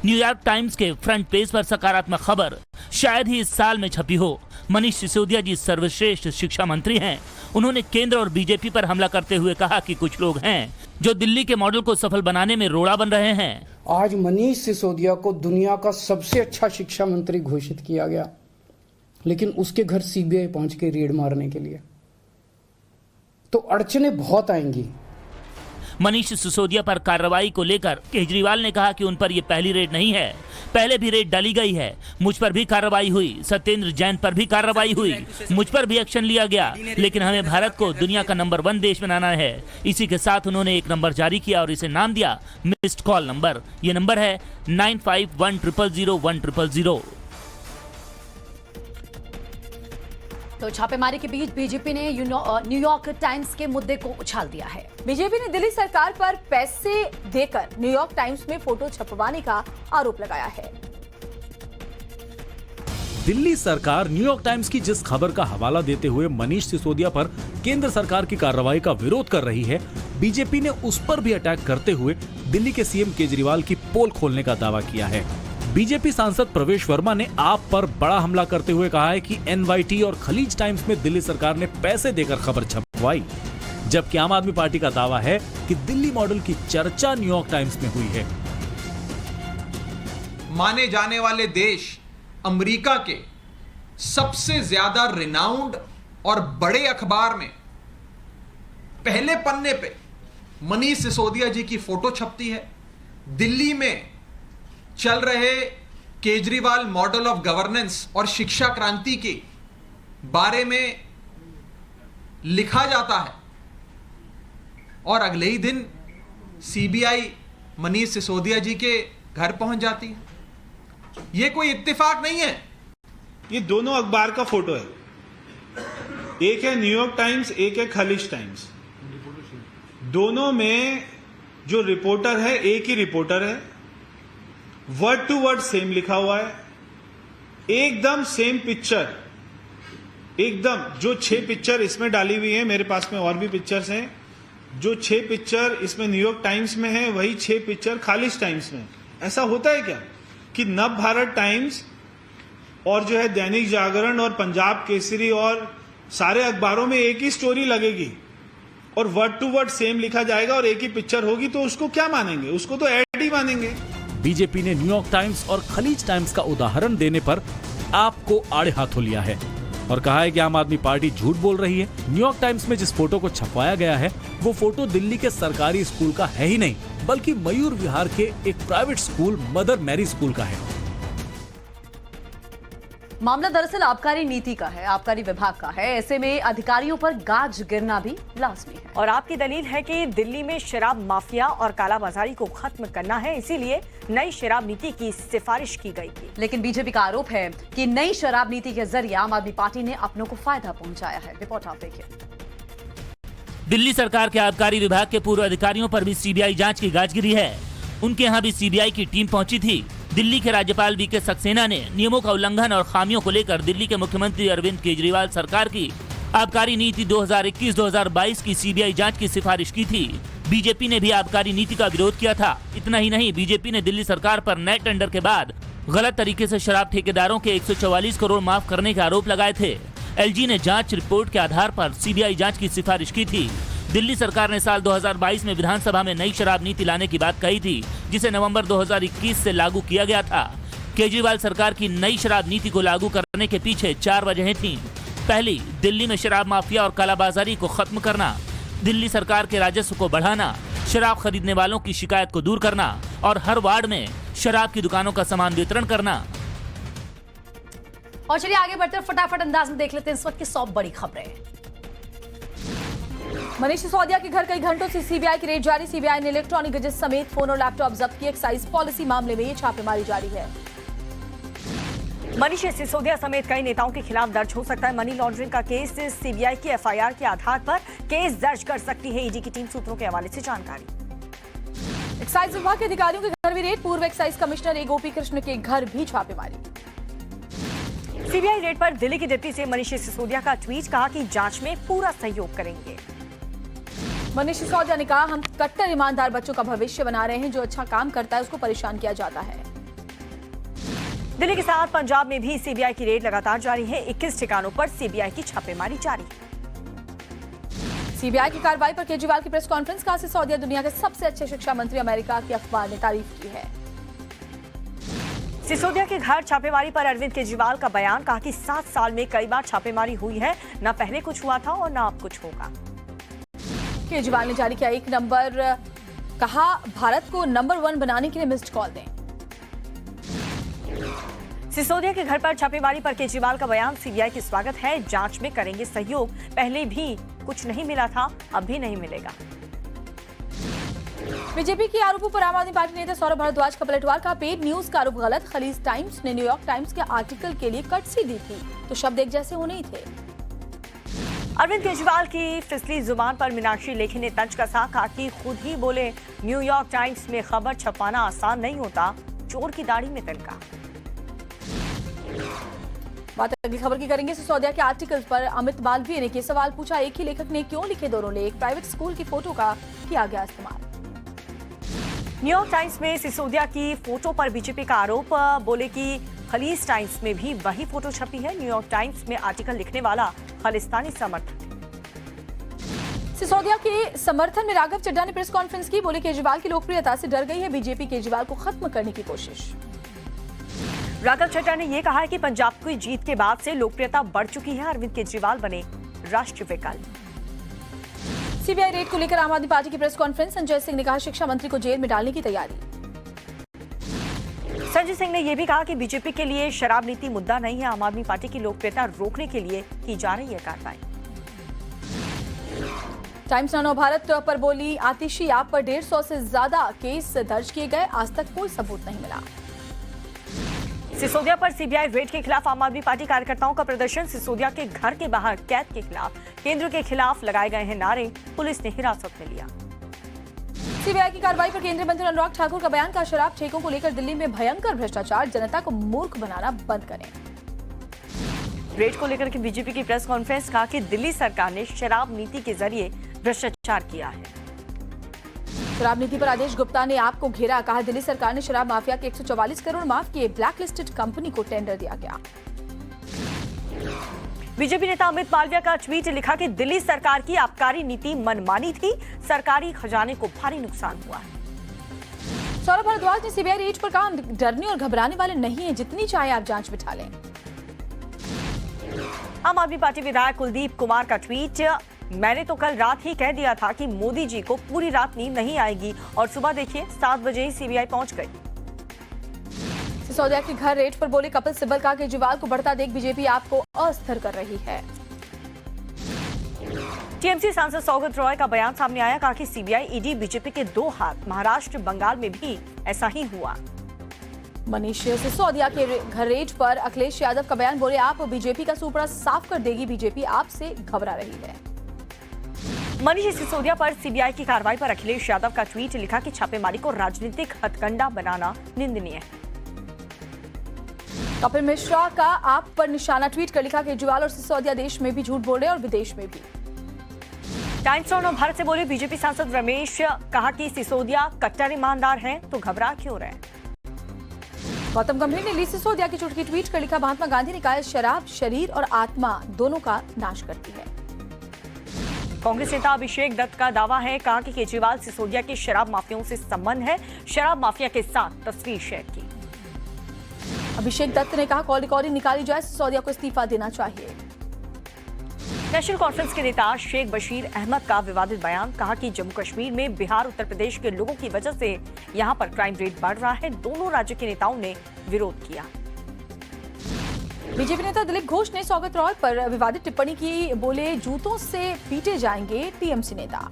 K: न्यूयॉर्क टाइम्स के फ्रंट पेज पर सकारात्मक खबर शायद ही इस साल में छपी हो। मनीष सिसोदिया जी सर्वश्रेष्ठ शिक्षा मंत्री हैं। उन्होंने केंद्र और बीजेपी पर हमला करते हुए कहा कि कुछ लोग हैं जो दिल्ली के मॉडल को सफल बनाने में रोड़ा बन रहे हैं।
M: आज मनीष सिसोदिया को दुनिया का सबसे अच्छा शिक्षा मंत्री घोषित किया गया, लेकिन उसके घर सीबीआई पहुंच के रेड मारने के लिए, तो अड़चने बहुत आएंगी।
K: मनीष सिसोदिया पर कार्रवाई को लेकर केजरीवाल ने कहा कि उन पर यह पहली रेड नहीं है, पहले भी रेड डाली गई है। मुझ पर भी कार्रवाई हुई, सत्येंद्र जैन पर भी कार्रवाई हुई, मुझ पर भी एक्शन लिया गया, लेकिन हमें भारत को दुनिया का नंबर 1 देश बनाना है। इसी के साथ उन्होंने एक नंबर जारी किया और इसे नाम दिया मिस्ड कॉल नंबर। ये नंबर है 95100100।
C: तो छापेमारी के बीच बीजेपी ने न्यूयॉर्क टाइम्स के मुद्दे को उछाल दिया है।
A: बीजेपी ने दिल्ली सरकार पर पैसे देकर न्यूयॉर्क टाइम्स में फोटो छपवाने का आरोप लगाया है।
N: दिल्ली सरकार न्यूयॉर्क टाइम्स की जिस खबर का हवाला देते हुए मनीष सिसोदिया पर केंद्र सरकार की कार्रवाई का विरोध कर रही है, बीजेपी ने उस पर भी अटैक करते हुए दिल्ली के सीएम केजरीवाल की पोल खोलने का दावा किया है। बीजेपी सांसद प्रवेश वर्मा ने आप पर बड़ा हमला करते हुए कहा है कि एनवाईटी और खलीज टाइम्स में दिल्ली सरकार ने पैसे देकर खबर छपवाई, जबकि आम आदमी पार्टी का दावा है कि दिल्ली मॉडल की चर्चा न्यूयॉर्क टाइम्स में हुई है।
O: माने जाने वाले देश अमेरिका के सबसे ज्यादा रिनाउंड और बड़े अखबार में पहले पन्ने पे मनीष सिसोदिया जी की फोटो छपती है। दिल्ली में चल रहे केजरीवाल मॉडल ऑफ गवर्नेंस और शिक्षा क्रांति के बारे में लिखा जाता है और अगले ही दिन सीबीआई मनीष सिसोदिया जी के घर पहुंच जाती है। यह कोई इत्तेफाक नहीं है।
H: ये दोनों अखबार का फोटो है, एक है न्यूयॉर्क टाइम्स, एक है खलीज टाइम्स। दोनों में जो रिपोर्टर है एक ही रिपोर्टर है, वर्ड टू वर्ड सेम लिखा हुआ है, एकदम सेम पिक्चर, एकदम जो 6 पिक्चर इसमें डाली हुई है, मेरे पास में और भी पिक्चर्स हैं, जो 6 पिक्चर इसमें न्यूयॉर्क टाइम्स में है वही 6 पिक्चर खालिज टाइम्स में। ऐसा होता है क्या कि नव भारत टाइम्स और जो है दैनिक जागरण और पंजाब केसरी और सारे अखबारों में एक ही स्टोरी लगेगी और वर्ड टू वर्ड सेम लिखा जाएगा और एक ही पिक्चर होगी, तो उसको क्या मानेंगे? उसको तो एड ही मानेंगे।
N: बीजेपी ने न्यूयॉर्क टाइम्स और खलीज टाइम्स का उदाहरण देने पर आपको आड़े हाथों लिया है और कहा है कि आम आदमी पार्टी झूठ बोल रही है। न्यूयॉर्क टाइम्स में जिस फोटो को छपवाया गया है वो फोटो दिल्ली के सरकारी स्कूल का है ही नहीं, बल्कि मयूर विहार के एक private school Mother Mary school का है।
C: मामला दरअसल आबकारी नीति का है, आबकारी विभाग का है। ऐसे में अधिकारियों पर गाज गिरना भी लाजमी है।
B: और आपकी दलील है कि दिल्ली में शराब माफिया और कालाबाजारी को खत्म करना है, इसीलिए नई शराब नीति की सिफारिश की गई थी।
C: लेकिन बीजेपी का आरोप है कि नई शराब नीति के जरिए आम आदमी पार्टी ने अपनों को फायदा पहुंचाया है। रिपोर्ट आप देखिए।
K: दिल्ली सरकार के आबकारी विभाग के पूर्व अधिकारियों पर भी सीबीआई जांच की गाज गिरी है। उनके यहाँ भी सीबीआई की टीम पहुंची थी। दिल्ली के राज्यपाल वीके सक्सेना ने नियमों का उल्लंघन और खामियों को लेकर दिल्ली के मुख्यमंत्री अरविंद केजरीवाल सरकार की आबकारी नीति 2021-2022 की सीबीआई जांच की सिफारिश की थी। बीजेपी ने भी आबकारी नीति का विरोध किया था। इतना ही नहीं, बीजेपी ने दिल्ली सरकार पर नए टेंडर के बाद गलत तरीके से शराब ठेकेदारों के 144 करोड़ माफ करने के आरोप लगाए थे। एलजी ने जांच रिपोर्ट के आधार पर सीबीआई जांच की सिफारिश की थी। दिल्ली सरकार ने साल 2022 में विधानसभा में नई शराब नीति लाने की बात कही थी, जिसे नवंबर 2021 से लागू किया गया था। केजरीवाल सरकार की नई शराब नीति को लागू करने के पीछे 4 वजहें थीं। पहली, दिल्ली में शराब माफिया और कालाबाजारी को खत्म करना, दिल्ली सरकार के राजस्व को बढ़ाना, शराब खरीदने वालों की शिकायत को दूर करना और हर वार्ड में शराब की दुकानों का समान वितरण करना।
C: और चलिए आगे बढ़ते फटाफट अंदाज में देख लेते हैं इस वक्त की 100 बड़ी खबरें।
A: मनीष सिसोदिया के घर कई घंटों से सीबीआई की रेड जारी। सीबीआई ने इलेक्ट्रॉनिक गैजेट समेत फोन और लैपटॉप जब्त किए। एक्साइज पॉलिसी मामले में ये छापेमारी जारी है।
B: मनीष सिसोदिया समेत कई नेताओं के खिलाफ दर्ज हो सकता है मनी लॉन्ड्रिंग का केस। सीबीआई की एफआईआर के आधार पर केस दर्ज कर सकती है ईडी की टीम, सूत्रों के हवाले से जानकारी।
A: एक्साइज विभाग के अधिकारियों के घर भी रेड। पूर्व एक्साइज कमिश्नर ए गोपी कृष्ण के घर भी छापेमारी।
B: सीबीआई रेड पर दिल्ली की डिप्टी सीएम मनीष सिसोदिया का ट्वीट, कहा कि जांच में पूरा सहयोग करेंगे।
A: मनीष सिसोदिया ने कहा, हम कट्टर ईमानदार बच्चों का भविष्य बना रहे हैं। जो अच्छा काम करता है उसको परेशान किया जाता है।
B: दिल्ली के साथ पंजाब में भी सीबीआई की रेड लगातार जारी है। 21 ठिकानों पर सीबीआई की छापेमारी जारी।
A: सीबीआई की कार्रवाई पर केजरीवाल की प्रेस कॉन्फ्रेंस। कहा, सिसोदिया दुनिया के सबसे अच्छे शिक्षा मंत्री, अमेरिका की अखबार ने तारीफ की है।
B: सिसोदिया के घर छापेमारी पर अरविंद केजरीवाल का बयान, कहा कि 7 साल में कई बार छापेमारी हुई है, न पहले कुछ हुआ था और न अब कुछ होगा।
A: केजरीवाल ने जारी किया 1 नंबर, कहा भारत को नंबर 1 बनाने के लिए मिस्ड कॉल दें।
B: सिसोदिया के घर पर छापेमारी पर केजरीवाल का बयान, सीबीआई की स्वागत है, जांच में करेंगे सहयोग। पहले भी कुछ नहीं मिला था, अब भी नहीं मिलेगा।
A: बीजेपी के आरोपों पर आम आदमी पार्टी नेता सौरभ भारद्वाज का पलटवार। का पेड न्यूज का आरोप गलत। खलीज टाइम्स ने न्यूयॉर्क टाइम्स के आर्टिकल के लिए कटसी दी थी, तो शब्द एक जैसे होने ही थे।
B: अरविंद केजरीवाल की फिसली जुबान पर मीनाक्षी लेखी ने तंज कसा, कहा कि खुद ही बोले न्यूयॉर्क टाइम्स में खबर छपाना आसान नहीं होता, चोर की दाढ़ी में तिनका।
A: बात अगली खबर की करेंगे। सिसोदिया के आर्टिकल पर अमित मालवीय ने सवाल पूछा, एक ही लेखक ने क्यों लिखे दोनों लेख? प्राइवेट स्कूल की फोटो का किया गया इस्तेमाल।
B: न्यूयॉर्क टाइम्स में सिसोदिया की फोटो पर बीजेपी का आरोप, बोले कि खलीज टाइम्स में भी वही फोटो छपी है। न्यूयॉर्क टाइम्स में आर्टिकल लिखने वाला खालिस्तानी समर्थक।
A: सिसोदिया के समर्थन में राघव चड्ढा ने प्रेस कॉन्फ्रेंस की। बोले केजरीवाल की लोकप्रियता से डर गई है बीजेपी, केजरीवाल को खत्म करने की कोशिश।
B: राघव चड्ढा ने यह कहा है कि पंजाब की जीत के बाद से लोकप्रियता बढ़ चुकी है, अरविंद केजरीवाल बने राष्ट्रीय विकल्प।
A: सीबीआई रेड को लेकर आम आदमी पार्टी की प्रेस कॉन्फ्रेंस। संजय सिंह ने कहा, शिक्षा मंत्री को जेल में डालने की तैयारी।
B: संजय सिंह ने यह भी कहा कि बीजेपी के लिए शराब नीति मुद्दा नहीं है, आम आदमी पार्टी की लोकप्रियता रोकने के लिए की जा रही है कार्रवाई।
A: टाइम्स नाउ भारत पर बोली आतिशी, आप पर 150 से ज्यादा केस दर्ज किए गए, आज तक कोई सबूत नहीं मिला।
B: सिसोदिया पर सीबीआई रेड के खिलाफ आम आदमी पार्टी कार्यकर्ताओं का प्रदर्शन। सिसोदिया के घर के बाहर कैद के खिलाफ, केंद्र के खिलाफ लगाए गए हैं नारे, पुलिस ने हिरासत में लिया।
A: सीबीआई की कार्रवाई पर केंद्रीय मंत्री अनुराग ठाकुर का बयान, का शराब ठेकों को लेकर दिल्ली में भयंकर भ्रष्टाचार, जनता को मूर्ख बनाना बंद करें।
B: रेड को लेकर के बीजेपी की प्रेस कॉन्फ्रेंस, कहा कि दिल्ली सरकार ने शराब नीति के जरिए भ्रष्टाचार किया है।
A: शराब नीति पर आदेश गुप्ता ने आपको घेरा, कहा दिल्ली सरकार ने शराब माफिया के 144 करोड़ माफ किए, ब्लैकलिस्टेड कंपनी को टेंडर दिया गया।
B: बीजेपी नेता अमित मालविया का ट्वीट, लिखा कि दिल्ली सरकार की आबकारी नीति मनमानी थी, सरकारी खजाने को भारी नुकसान हुआ है।
A: सौरभ भारद्वाज ने सीबीआई रेड पर कहा, डरने और घबराने वाले नहीं है, जितनी चाहे आप जांच बिठा लें।
B: आम आदमी पार्टी विधायक कुलदीप कुमार का ट्वीट, मैंने तो कल रात ही कह दिया था कि मोदी जी को पूरी रात नींद नहीं आएगी और सुबह देखिए 7 बजे ही सीबीआई पहुंच गई।
A: सिसोदिया के घर रेड पर बोले कपिल सिब्बल, का केजरीवाल को बढ़ता देख बीजेपी आपको अस्थिर कर रही है।
B: टीएमसी सांसद सौगत रॉय का बयान सामने आया, कहा कि सीबीआई ईडी बीजेपी के 2 हाथ, महाराष्ट्र बंगाल में भी ऐसा ही हुआ।
A: मनीष सिसोदिया के घर रेड पर अखिलेश यादव का बयान, बोले आप बीजेपी का सुपड़ा साफ कर देगी, बीजेपी आपसे घबरा रही है।
B: मनीष सिसोदिया पर सीबीआई की कार्रवाई पर अखिलेश यादव का ट्वीट, लिखा कि छापेमारी को राजनीतिक हथकंडा बनाना निंदनीय है।
A: कपिल मिश्रा का आप पर निशाना ट्वीट कर लिखा, केजरीवाल और सिसोदिया देश में भी झूठ बोल रहे और विदेश में भी।
B: टाइम्स नाउ भारत से बोले बीजेपी सांसद रमेश, कहा कि सिसोदिया कट्टर ईमानदार हैं तो घबरा क्यों रहे।
A: गौतम गंभीर ने ली सिसोदिया की चुटकी ट्वीट कर लिखा, महात्मा गांधी ने कहा शराब शरीर और आत्मा दोनों का नाश करती है।
B: कांग्रेस नेता अभिषेक दत्त का दावा है, कहा कि केजरीवाल सिसोदिया के शराब माफियाओं से संबंध है, शराब माफिया के साथ तस्वीर शेयर की।
A: अभिषेक दत्त ने कहा कॉल रिकॉर्डिंग निकाली जाए, सिसोदिया को इस्तीफा देना चाहिए।
B: नेशनल कॉन्फ्रेंस के नेता शेख बशीर अहमद का विवादित बयान, कहा कि जम्मू कश्मीर में बिहार उत्तर प्रदेश के लोगों की वजह से यहां पर क्राइम रेट बढ़ रहा है, दोनों राज्य के नेताओं ने विरोध किया।
A: बीजेपी नेता दिलीप घोष ने सौगत रॉय पर विवादित टिप्पणी की, बोले जूतों से पीटे जाएंगे टीएमसी नेता।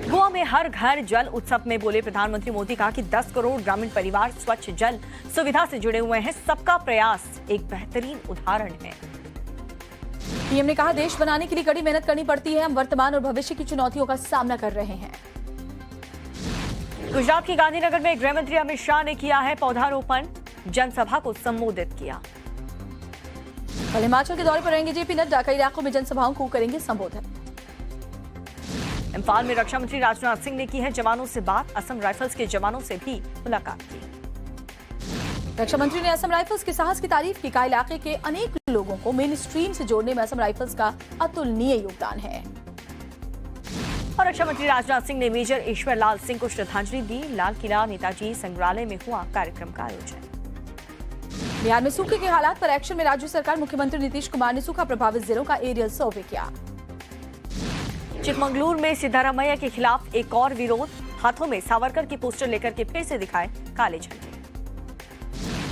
B: गोवा में हर घर जल उत्सव में बोले प्रधानमंत्री मोदी, कहा कि 10 करोड़ ग्रामीण परिवार स्वच्छ जल सुविधा से जुड़े हुए हैं, सबका प्रयास एक बेहतरीन उदाहरण है।
A: पीएम ने कहा देश बनाने के लिए कड़ी मेहनत करनी पड़ती है, हम वर्तमान और भविष्य की चुनौतियों का सामना कर रहे हैं।
B: गुजरात के गांधीनगर में गृह मंत्री अमित शाह ने किया है पौधारोपण, जनसभा को संबोधित किया।
A: कल हिमाचल के दौरे पर रहेंगे जेपी नड्डा, कई इलाकों में जनसभाओं को करेंगे संबोधित।
B: इम्फाल में रक्षा मंत्री राजनाथ सिंह ने की है जवानों से बात, असम राइफल्स के जवानों से भी मुलाकात की।
A: रक्षा मंत्री ने असम राइफल्स के साहस की तारीफ की, कहा इलाके के अनेक लोगों को मेन स्ट्रीम से जोड़ने में असम राइफल्स का अतुलनीय योगदान है।
B: और रक्षा मंत्री राजनाथ सिंह ने मेजर ईश्वर लाल सिंह को श्रद्धांजलि दी, लाल किला नेताजी संग्रहालय में हुआ कार्यक्रम का आयोजन।
A: बिहार में सूखे के हालात पर एक्शन में राज्य सरकार, मुख्यमंत्री नीतीश कुमार ने सूखा प्रभावित जिलों का एरियल सर्वे किया।
B: चिकमंगलूर में सिद्धारमैया के खिलाफ एक और विरोध, हाथों में सावरकर की पोस्टर लेकर के फिर से दिखाए काले झंडे।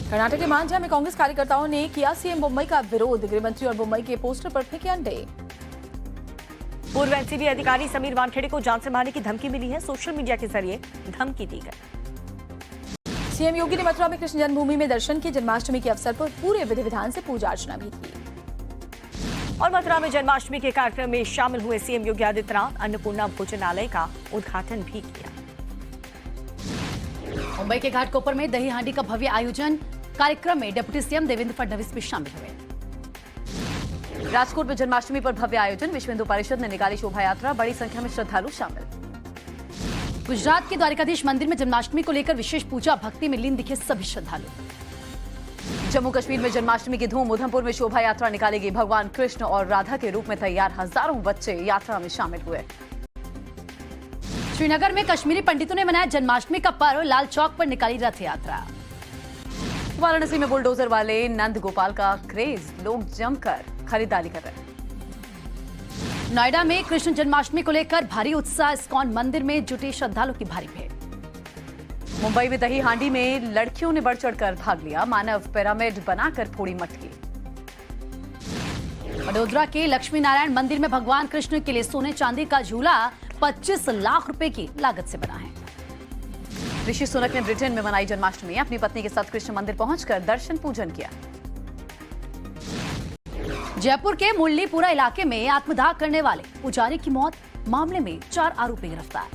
A: कर्नाटक के मांझा में कांग्रेस कार्यकर्ताओं ने किया सीएम मुंबई का विरोध, गृहमंत्री और मुंबई के पोस्टर पर फेंके अंडे।
B: पूर्व एनसीबी अधिकारी समीर वानखेड़े को जान से मारने की धमकी मिली है, सोशल मीडिया के जरिए धमकी दी गई।
A: सीएम योगी ने मथुरा में कृष्ण जन्मभूमि में दर्शन किए, जन्माष्टमी के अवसर पर पूरे विधि विधान से पूजा अर्चना भी की।
B: और मथुरा में जन्माष्टमी के कार्यक्रम में शामिल हुए सीएम योगी आदित्यनाथ, अन्नपूर्णा भोजनालय का उद्घाटन भी किया।
C: मुंबई के घाटकोपर में दही हांडी का भव्य आयोजन, कार्यक्रम में डिप्टी सीएम देवेंद्र फडणवीस भी शामिल हुए। राजकोट में जन्माष्टमी पर भव्य आयोजन, विश्व हिंदू परिषद ने निकाली शोभा यात्रा, बड़ी संख्या में श्रद्धालु शामिल। गुजरात के द्वारिकाधीश मंदिर में जन्माष्टमी को लेकर विशेष पूजा भक्ति में लीन दिखे सभी श्रद्धालु। जम्मू कश्मीर में जन्माष्टमी की धूम, उधमपुर में शोभा यात्रा निकालेगी, भगवान कृष्ण और राधा के रूप में तैयार हजारों बच्चे यात्रा में शामिल हुए। श्रीनगर में कश्मीरी पंडितों ने मनाया जन्माष्टमी का पर्व, लाल चौक पर निकाली रथ यात्रा। वाराणसी में बुलडोजर वाले नंद गोपाल का क्रेज, लोग जमकर खरीदारी कर रहे हैं। नोएडा में कृष्ण जन्माष्टमी को लेकर भारी उत्साह, इस्कॉन मंदिर में जुटे श्रद्धालुओं की भारी भीड़।
B: मुंबई में दही हांडी में लड़कियों ने बढ़ चढ़कर भाग लिया, मानव पिरामिड बनाकर फोड़ी मटकी।
C: वडोदरा के लक्ष्मी नारायण मंदिर में भगवान कृष्ण के लिए सोने चांदी का झूला 25 लाख रुपए की लागत से बना है।
B: ऋषि सुनक ने ब्रिटेन में मनाई जन्माष्टमी, अपनी पत्नी के साथ कृष्ण मंदिर पहुंचकर दर्शन पूजन किया।
C: जयपुर के मुरलीपुरा इलाके में आत्मदाह करने वाले पुजारी की मौत मामले में 4 आरोपी गिरफ्तार।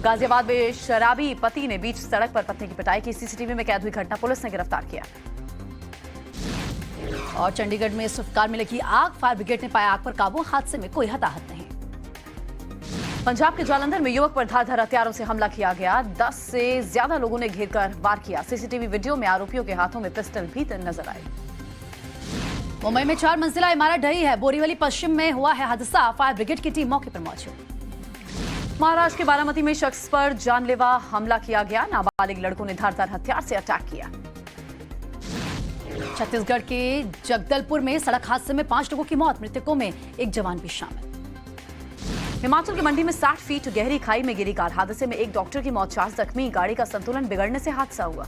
B: गाजियाबाद में शराबी पति ने बीच सड़क पर पत्नी की पिटाई की, सीसीटीवी में कैद हुई घटना पुलिस ने गिरफ्तार किया।
C: और चंडीगढ़ में स्विफ्ट कार में लगी आग, फायर ब्रिगेड ने पाया आग पर काबू, हादसे में कोई हताहत नहीं।
B: पंजाब के जालंधर में युवक पर धारदार हथियारों से हमला किया गया, 10 से ज्यादा लोगों ने घेरकर वार किया। सीसीटीवी वीडियो में आरोपियों के हाथों में पिस्टल भी नजर आए।
C: मुंबई में 4 मंजिला इमारत ढही है, बोरीवली पश्चिम में हुआ है हादसा, फायर ब्रिगेड की टीम मौके पर मौजूद।
B: महाराष्ट्र के बारामती में शख्स पर जानलेवा हमला किया गया, नाबालिग लड़कों ने धारदार हथियार से अटैक किया।
C: छत्तीसगढ़ के जगदलपुर में सड़क हादसे में 5 लोगों की मौत, मृतकों में एक जवान भी शामिल।
B: हिमाचल की मंडी में 60 फीट गहरी खाई में गिरी कार, हादसे में एक डॉक्टर की मौत, 4 जख्मी, गाड़ी का संतुलन बिगड़ने से हादसा हुआ।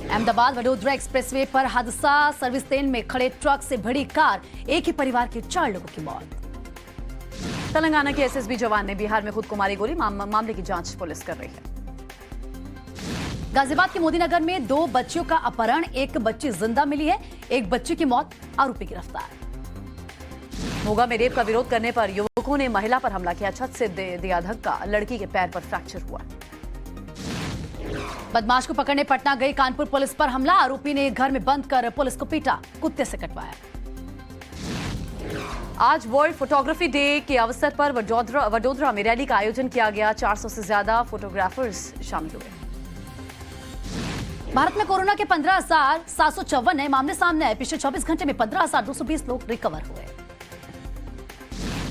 C: अहमदाबाद वडोदरा एक्सप्रेसवे पर हादसा, सर्विस लेन में खड़े ट्रक से भिड़ी कार, एक ही परिवार के 4 लोगों की मौत।
B: तेलंगाना के एसएसबी जवान ने बिहार में खुद को मारी गोली, मामले की जांच पुलिस कर रही है।
C: गाजियाबाद के मोदीनगर में 2 बच्चियों का अपहरण, एक बच्ची जिंदा मिली है, एक बच्ची की मौत, आरोपी गिरफ्तार।
B: मोगा में रेप का विरोध करने पर युवकों ने महिला पर हमला किया, छत से दिया धक्का, लड़की के पैर पर फ्रैक्चर हुआ।
C: बदमाश को पकड़ने पटना गई कानपुर पुलिस पर हमला, आरोपी ने घर में बंद कर पुलिस को पीटा, कुत्ते से कटवाया।
B: आज वर्ल्ड फोटोग्राफी डे के अवसर पर वडोदरा में रैली का आयोजन किया गया, 400 से ज्यादा फोटोग्राफर्स शामिल हुए।
C: भारत में कोरोना के 15,754 नए मामले सामने आए, पिछले 24 घंटे में 15,220 लोग रिकवर हुए।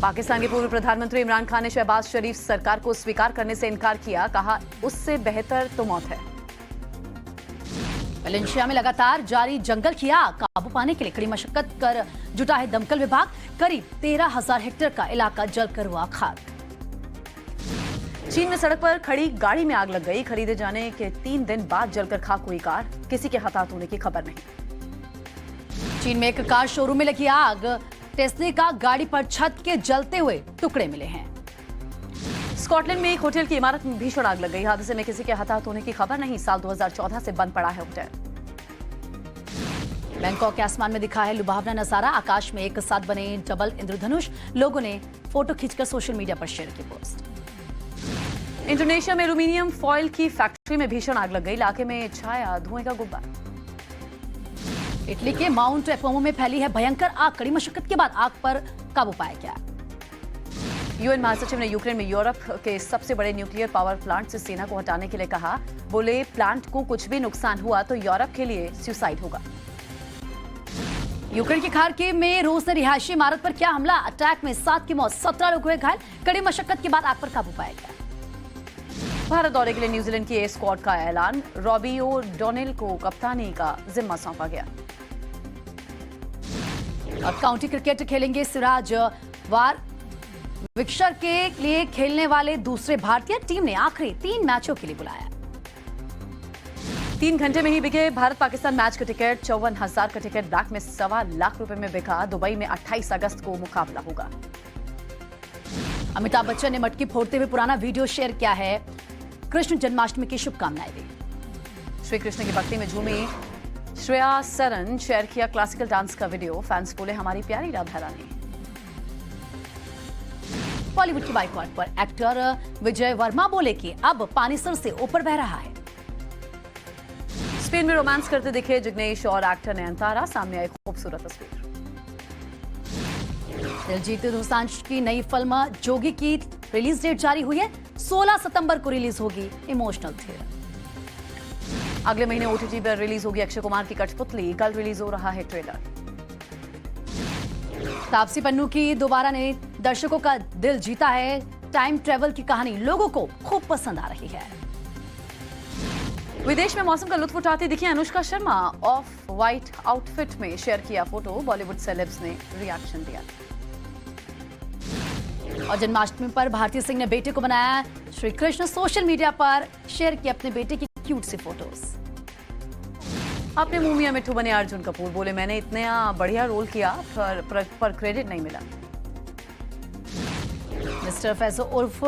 B: पाकिस्तान के पूर्व प्रधानमंत्री इमरान खान ने शहबाज शरीफ सरकार को स्वीकार करने से इनकार किया, कहा उससे बेहतर तो मौत है।
C: मलेशिया में लगातार जारी जंगल की आग, काबू पाने के लिए कड़ी मशक्कत कर जुटा है दमकल विभाग, करीब 13,000 हेक्टेयर का इलाका जलकर हुआ खाक।
B: चीन में सड़क पर खड़ी गाड़ी में आग लग गई, खरीदे जाने के 3 दिन बाद जलकर खाक हुई कार, किसी के हताहत होने की खबर नहीं।
C: चीन में एक कार शोरूम में लगी आग, टेस्ला का गाड़ी पर छत के जलते हुए टुकड़े मिले हैं।
B: स्कॉटलैंड में एक होटल की इमारत में भीषण आग लग गई, हादसे में किसी के हताहत होने की खबर नहीं, साल 2014 से बंद पड़ा है होटल।
C: बैंकॉक के आसमान में दिखा है लुभावना नजारा, आकाश में एक साथ बने डबल इंद्रधनुष, लोगों ने फोटो खींचकर सोशल मीडिया पर शेयर की पोस्ट।
B: इंडोनेशिया में एल्यूमिनियम फॉयल की फैक्ट्री में भीषण आग लग गई, इलाके में छाया धुएं का गुब्बार।
C: इटली के माउंट एपोमो में फैली है भयंकर आग, कड़ी मशक्कत के बाद आग पर काबू पाया गया।
B: यूएन महासचिव ने यूक्रेन में यूरोप के सबसे बड़े न्यूक्लियर पावर प्लांट से सेना को हटाने के लिए कहा, बोले प्लांट को कुछ भी नुकसान हुआ तो यूरोप के लिए सुसाइड होगा।
C: यूक्रेन के खार्किव में रूस ने रिहायशी इमारत पर किया हमला, अटैक में 7 की मौत, 17 लोग हुए घायल, कड़ी मशक्कत के बाद आग पर काबू पाया गया।
B: भारत दौरे के लिए न्यूजीलैंड की ए स्क्वाड का ऐलान, रॉबी ओ'डोनिल को कप्तानी का जिम्मा सौंपा गया।
C: अब काउंटी क्रिकेट खेलेंगे सिराज वारविकशर के लिए खेलने वाले दूसरे भारतीय, टीम ने आखिरी 3 मैचों के लिए बुलाया।
B: 3 घंटे में ही बिके भारत पाकिस्तान मैच का टिकट, 54,000 का टिकट ब्लैक में 1.25 लाख रुपए में बिका। दुबई में 28 अगस्त को मुकाबला होगा।
C: अमिताभ बच्चन ने मटकी फोड़ते हुए पुराना वीडियो शेयर किया है, कृष्ण जन्माष्टमी की शुभकामनाएं दी।
B: श्री कृष्ण की भक्ति में झूमी श्रेया सरन, शेयर किया क्लासिकल डांस का वीडियो, फैंस बोले हमारी प्यारी राधा रानी।
C: बॉलीवुड की बाइकआउट पर एक्टर विजय वर्मा बोले कि अब पानी सर से ऊपर बह रहा है।
B: स्पेन में रोमांस करते दिखे जिग्नेश और एक्टर नयनतारा, सामने आई खूबसूरत तस्वीर।
C: दिलजीत दोसांझ की नई फिल्म जोगी की रिलीज डेट जारी हुई है, 16 सितंबर को रिलीज होगी इमोशनल थ्रिलर।
B: अगले महीने ओटीटी पर रिलीज होगी अक्षय कुमार की कठपुतली, कल रिलीज हो रहा है ट्रेलर।
C: तापसी पन्नू की दोबारा ने दर्शकों का दिल जीता है, टाइम ट्रेवल की कहानी लोगों को खूब पसंद आ रही है।
B: विदेश में मौसम का लुत्फ उठाती दिखी Anushka Sharma, of white outfit में शेयर किया फोटो, बॉलीवुड सेलेब्स ने रिएक्शन दिया।
C: और जन्माष्टमी पर भारती सिंह ने बेटे को बनाया श्री कृष्ण। सोशल मीडिया पर शेयर की अपने बेटे की क्यूट सी फोटोज।
B: अपने मूवी में मिट्ठू बने अर्जुन कपूर, बोले मैंने इतना बढ़िया रोल किया पर क्रेडिट नहीं मिला।
C: मिस्टर फैसल उर्फ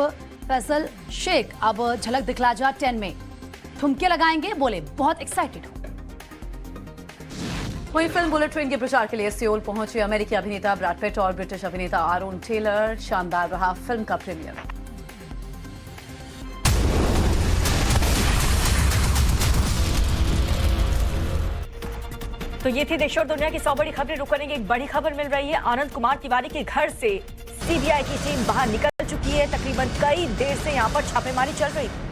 C: फैसल शेख अब झलक दिखला जा 10 में ठुमके लगाएंगे, बोले बहुत एक्साइटेड हूं।
B: वहीं फिल्म बुलेट ट्रेन के प्रचार के लिए सियोल पहुंचे अमेरिकी अभिनेता ब्रैड पिट और ब्रिटिश अभिनेता आरोन टेलर। शानदार रहा फिल्म का प्रीमियर। तो ये थी देश और दुनिया की 100 बड़ी खबरें। रुक करेंगे, एक बड़ी खबर मिल रही है। आनंद कुमार तिवारी के घर से सीबीआई की टीम बाहर निकल चुकी है। तकरीबन कई देर से यहां पर छापेमारी चल रही थी।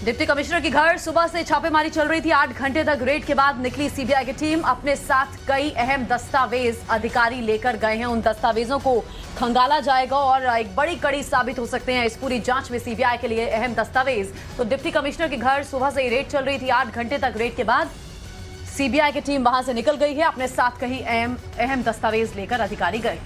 C: डिप्टी कमिश्नर के घर सुबह से छापेमारी चल रही थी। 8 घंटे तक रेड के बाद निकली सीबीआई की टीम। अपने साथ कई अहम दस्तावेज अधिकारी लेकर गए हैं। उन दस्तावेजों को खंगाला जाएगा और एक बड़ी कड़ी साबित हो सकते हैं इस पूरी जांच में सीबीआई के लिए अहम दस्तावेज। तो डिप्टी कमिश्नर के घर सुबह से ही रेड चल रही थी। 8 घंटे तक रेड के बाद सीबीआई की टीम वहां से निकल गई है। अपने साथ कई अहम दस्तावेज लेकर अधिकारी गए।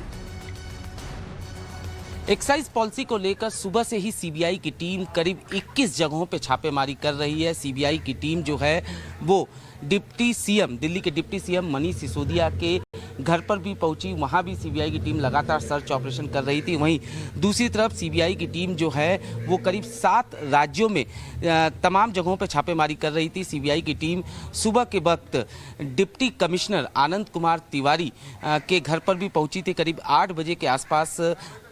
G: एक्साइज पॉलिसी को लेकर सुबह से ही सीबीआई की टीम करीब 21 जगहों पे छापेमारी कर रही है। सीबीआई की टीम जो है वो डिप्टी सीएम, दिल्ली के डिप्टी सीएम मनीष सिसोदिया के घर पर भी पहुंची। वहां भी सीबीआई की टीम लगातार सर्च ऑपरेशन कर रही थी। वहीं दूसरी तरफ सीबीआई की टीम जो है वो करीब 7 राज्यों में तमाम जगहों पर छापेमारी कर रही थी। सीबीआई की टीम सुबह के वक्त डिप्टी कमिश्नर आनंद कुमार तिवारी के घर पर भी पहुंची थी। करीब 8 बजे के आसपास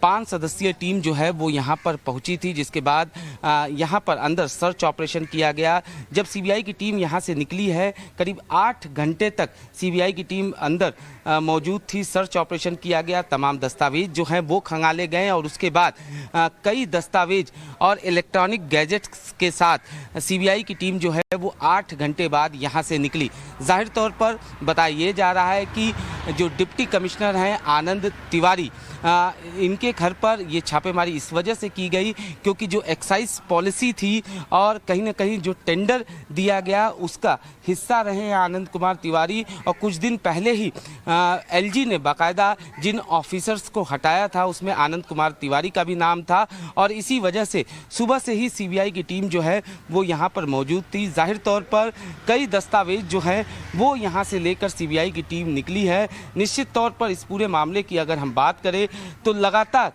G: 5 सदस्यीय टीम जो है वो यहाँ पर पहुंची थी, जिसके बाद यहाँ पर अंदर सर्च ऑपरेशन किया गया। जब सीबीआई की टीम यहाँ से निकली है, करीब 8 घंटे तक सीबीआई की टीम अंदर मौजूद थी। सर्च ऑपरेशन किया गया, तमाम दस्तावेज जो हैं वो खंगाले गए और उसके बाद कई दस्तावेज और इलेक्ट्रॉनिक गैजेट्स के साथ सीबीआई की टीम जो है वो 8 घंटे बाद यहाँ से निकली। जाहिर तौर पर बताया जा रहा है कि जो डिप्टी कमिश्नर हैं आनंद तिवारी, इनके घर पर ये छापेमारी इस वजह से की गई क्योंकि जो एक्साइज पॉलिसी थी और कहीं ना कहीं जो टेंडर दिया गया उसका हिस्सा रहे हैं आनंद कुमार तिवारी। और कुछ दिन पहले ही एलजी ने बाकायदा जिन ऑफिसर्स को हटाया था उसमें आनंद कुमार तिवारी का भी नाम था और इसी वजह से सुबह से ही सीबीआई की टीम जो है वो यहाँ पर मौजूद थी। जाहिर तौर पर कई दस्तावेज जो हैं वो यहाँ से लेकर सीबीआई की टीम निकली है। निश्चित तौर पर इस पूरे मामले की अगर हम बात करें तो लगातार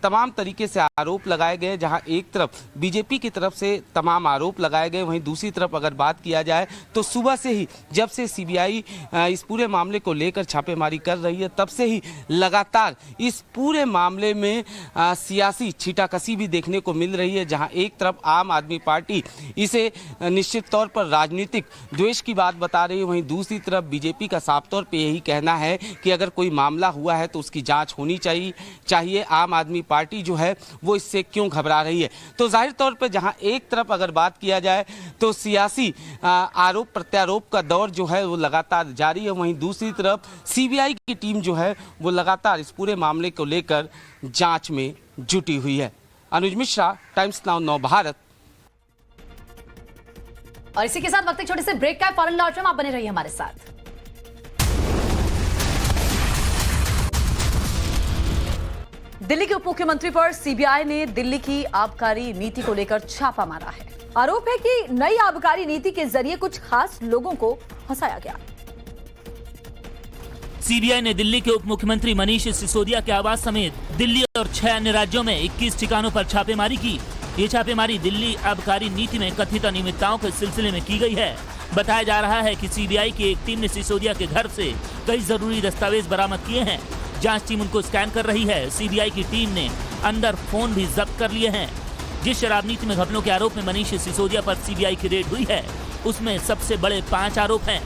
G: तमाम तरीके से आरोप लगाए गए। जहां एक तरफ बीजेपी की तरफ से तमाम आरोप लगाए गए, वहीं दूसरी तरफ अगर बात किया जाए तो सुबह से ही जब से सीबीआई इस पूरे मामले को लेकर छापेमारी कर रही है तब से ही लगातार इस पूरे मामले में सियासी छीटाकशी भी देखने को मिल रही है। जहां एक तरफ आम आदमी पार्टी इसे निश्चित तौर पर राजनीतिक द्वेष की बात बता रही है, वहीं दूसरी तरफ बीजेपी का साफ तौर पर यही कहना है कि अगर कोई मामला हुआ है तो उसकी जाँच होनी चाहिए। आम आदमी पार्टी जो है वो इससे क्यों घबरा रही है। तो जाहिर तौर पर जहां एक तरफ अगर बात किया जाए तो सियासी आरोप प्रत्यारोप का दौर जो है वो लगातार जारी है, वहीं दूसरी तरफ सीबीआई की टीम जो है वो लगातार इस पूरे मामले को लेकर जांच में जुटी हुई है। अनुज मिश्रा, टाइम्स नाउ नव भारत।
C: और इसी के साथ वक्त एक छोटे से ब्रेक का फौरन लौट रहे हैं, आप बने रहिए हमारे साथ।
B: दिल्ली के उप मुख्यमंत्री पर सीबीआई ने दिल्ली की आबकारी नीति को लेकर छापा मारा है।
A: आरोप है कि नई आबकारी नीति के जरिए कुछ खास लोगों को फंसाया गया।
K: सीबीआई ने दिल्ली के उप मुख्यमंत्री मनीष सिसोदिया के आवास समेत दिल्ली और 6 अन्य राज्यों में 21 ठिकानों पर छापेमारी की। ये छापेमारी दिल्ली आबकारी नीति में कथित अनियमितताओं के सिलसिले में की गई है। बताया जा रहा है कि सीबीआई की एक टीम ने सिसोदिया के घर से कई जरूरी दस्तावेज बरामद किए हैं। जांच टीम उनको स्कैन कर रही है। सीबीआई की टीम ने अंदर फोन भी जब्त कर लिए हैं। जिस शराब नीति में घपलों के आरोप में मनीष सिसोदिया पर सीबीआई की रेड हुई है उसमें सबसे बड़े 5 आरोप हैं।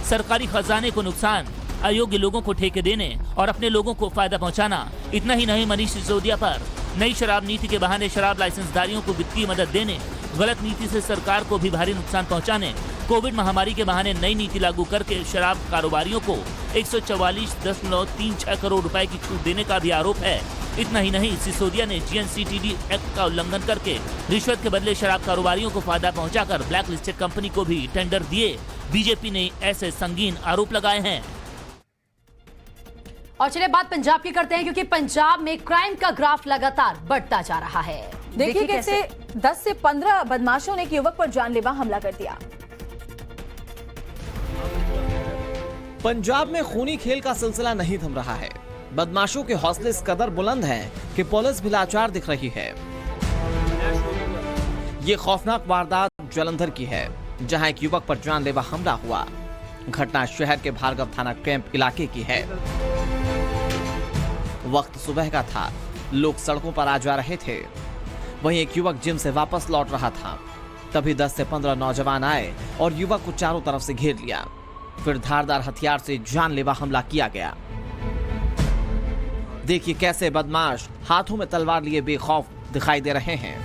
K: सरकारी खजाने को नुकसान, अयोग्य लोगों को ठेके देने और अपने लोगों को फायदा पहुंचाना। इतना ही नहीं, मनीष सिसोदिया पर नई शराब नीति के बहाने शराब लाइसेंसधारियों को वित्तीय मदद देने, गलत नीति से सरकार को भी भारी नुकसान पहुंचाने, कोविड महामारी के बहाने नई नीति लागू करके शराब कारोबारियों को 144.36 करोड़ रुपए की छूट देने का भी आरोप है। इतना ही नहीं, सिसोदिया ने जीएनसीटीडी एक्ट का उल्लंघन करके रिश्वत के बदले शराब कारोबारियों को फायदा पहुंचाकर ब्लैक लिस्टेड कंपनी को भी टेंडर दिए। बीजेपी ने ऐसे संगीन आरोप लगाए हैं।
C: और चलिए बात पंजाब की करते हैं, क्योंकि पंजाब में क्राइम का ग्राफ लगातार बढ़ता जा रहा है।
A: देखिए कैसे 10 से 15 बदमाशों ने एक युवक पर जानलेवा हमला कर दिया।
P: पंजाब में खूनी खेल का सिलसिला नहीं थम रहा है। बदमाशों के हौसले इस कदर बुलंद हैं कि पुलिस भी लाचार दिख रही है। ये खौफनाक वारदात जालंधर की है, जहां एक युवक पर जानलेवा हमला हुआ। घटना शहर के भार्गव थाना कैंप इलाके की है। वक्त सुबह का था, लोग सड़कों पर आ जा रहे थे। वहीं एक युवक जिम से वापस लौट रहा था। तभी 10 से 15 नौजवान आए और युवक को चारों तरफ से घेर लिया। फिर धारदार हथियार से जानलेवा हमला किया गया। देखिए कैसे बदमाश हाथों में तलवार लिए बेखौफ दिखाई दे रहे हैं।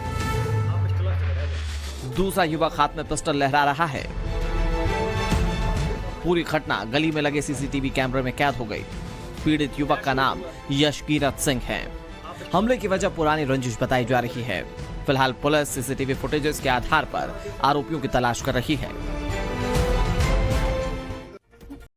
P: दूसरा युवक हाथ में पिस्टल लहरा रहा है। पूरी घटना गली में लगे सीसीटीवी कैमरे में कैद हो गई। पीड़ित युवक का नाम यशकीरत सिंह है। हमले की वजह पुरानी रंजिश बताई जा रही है। फिलहाल पुलिस सीसीटीवी फुटेजेस के आधार पर आरोपियों की तलाश कर रही है।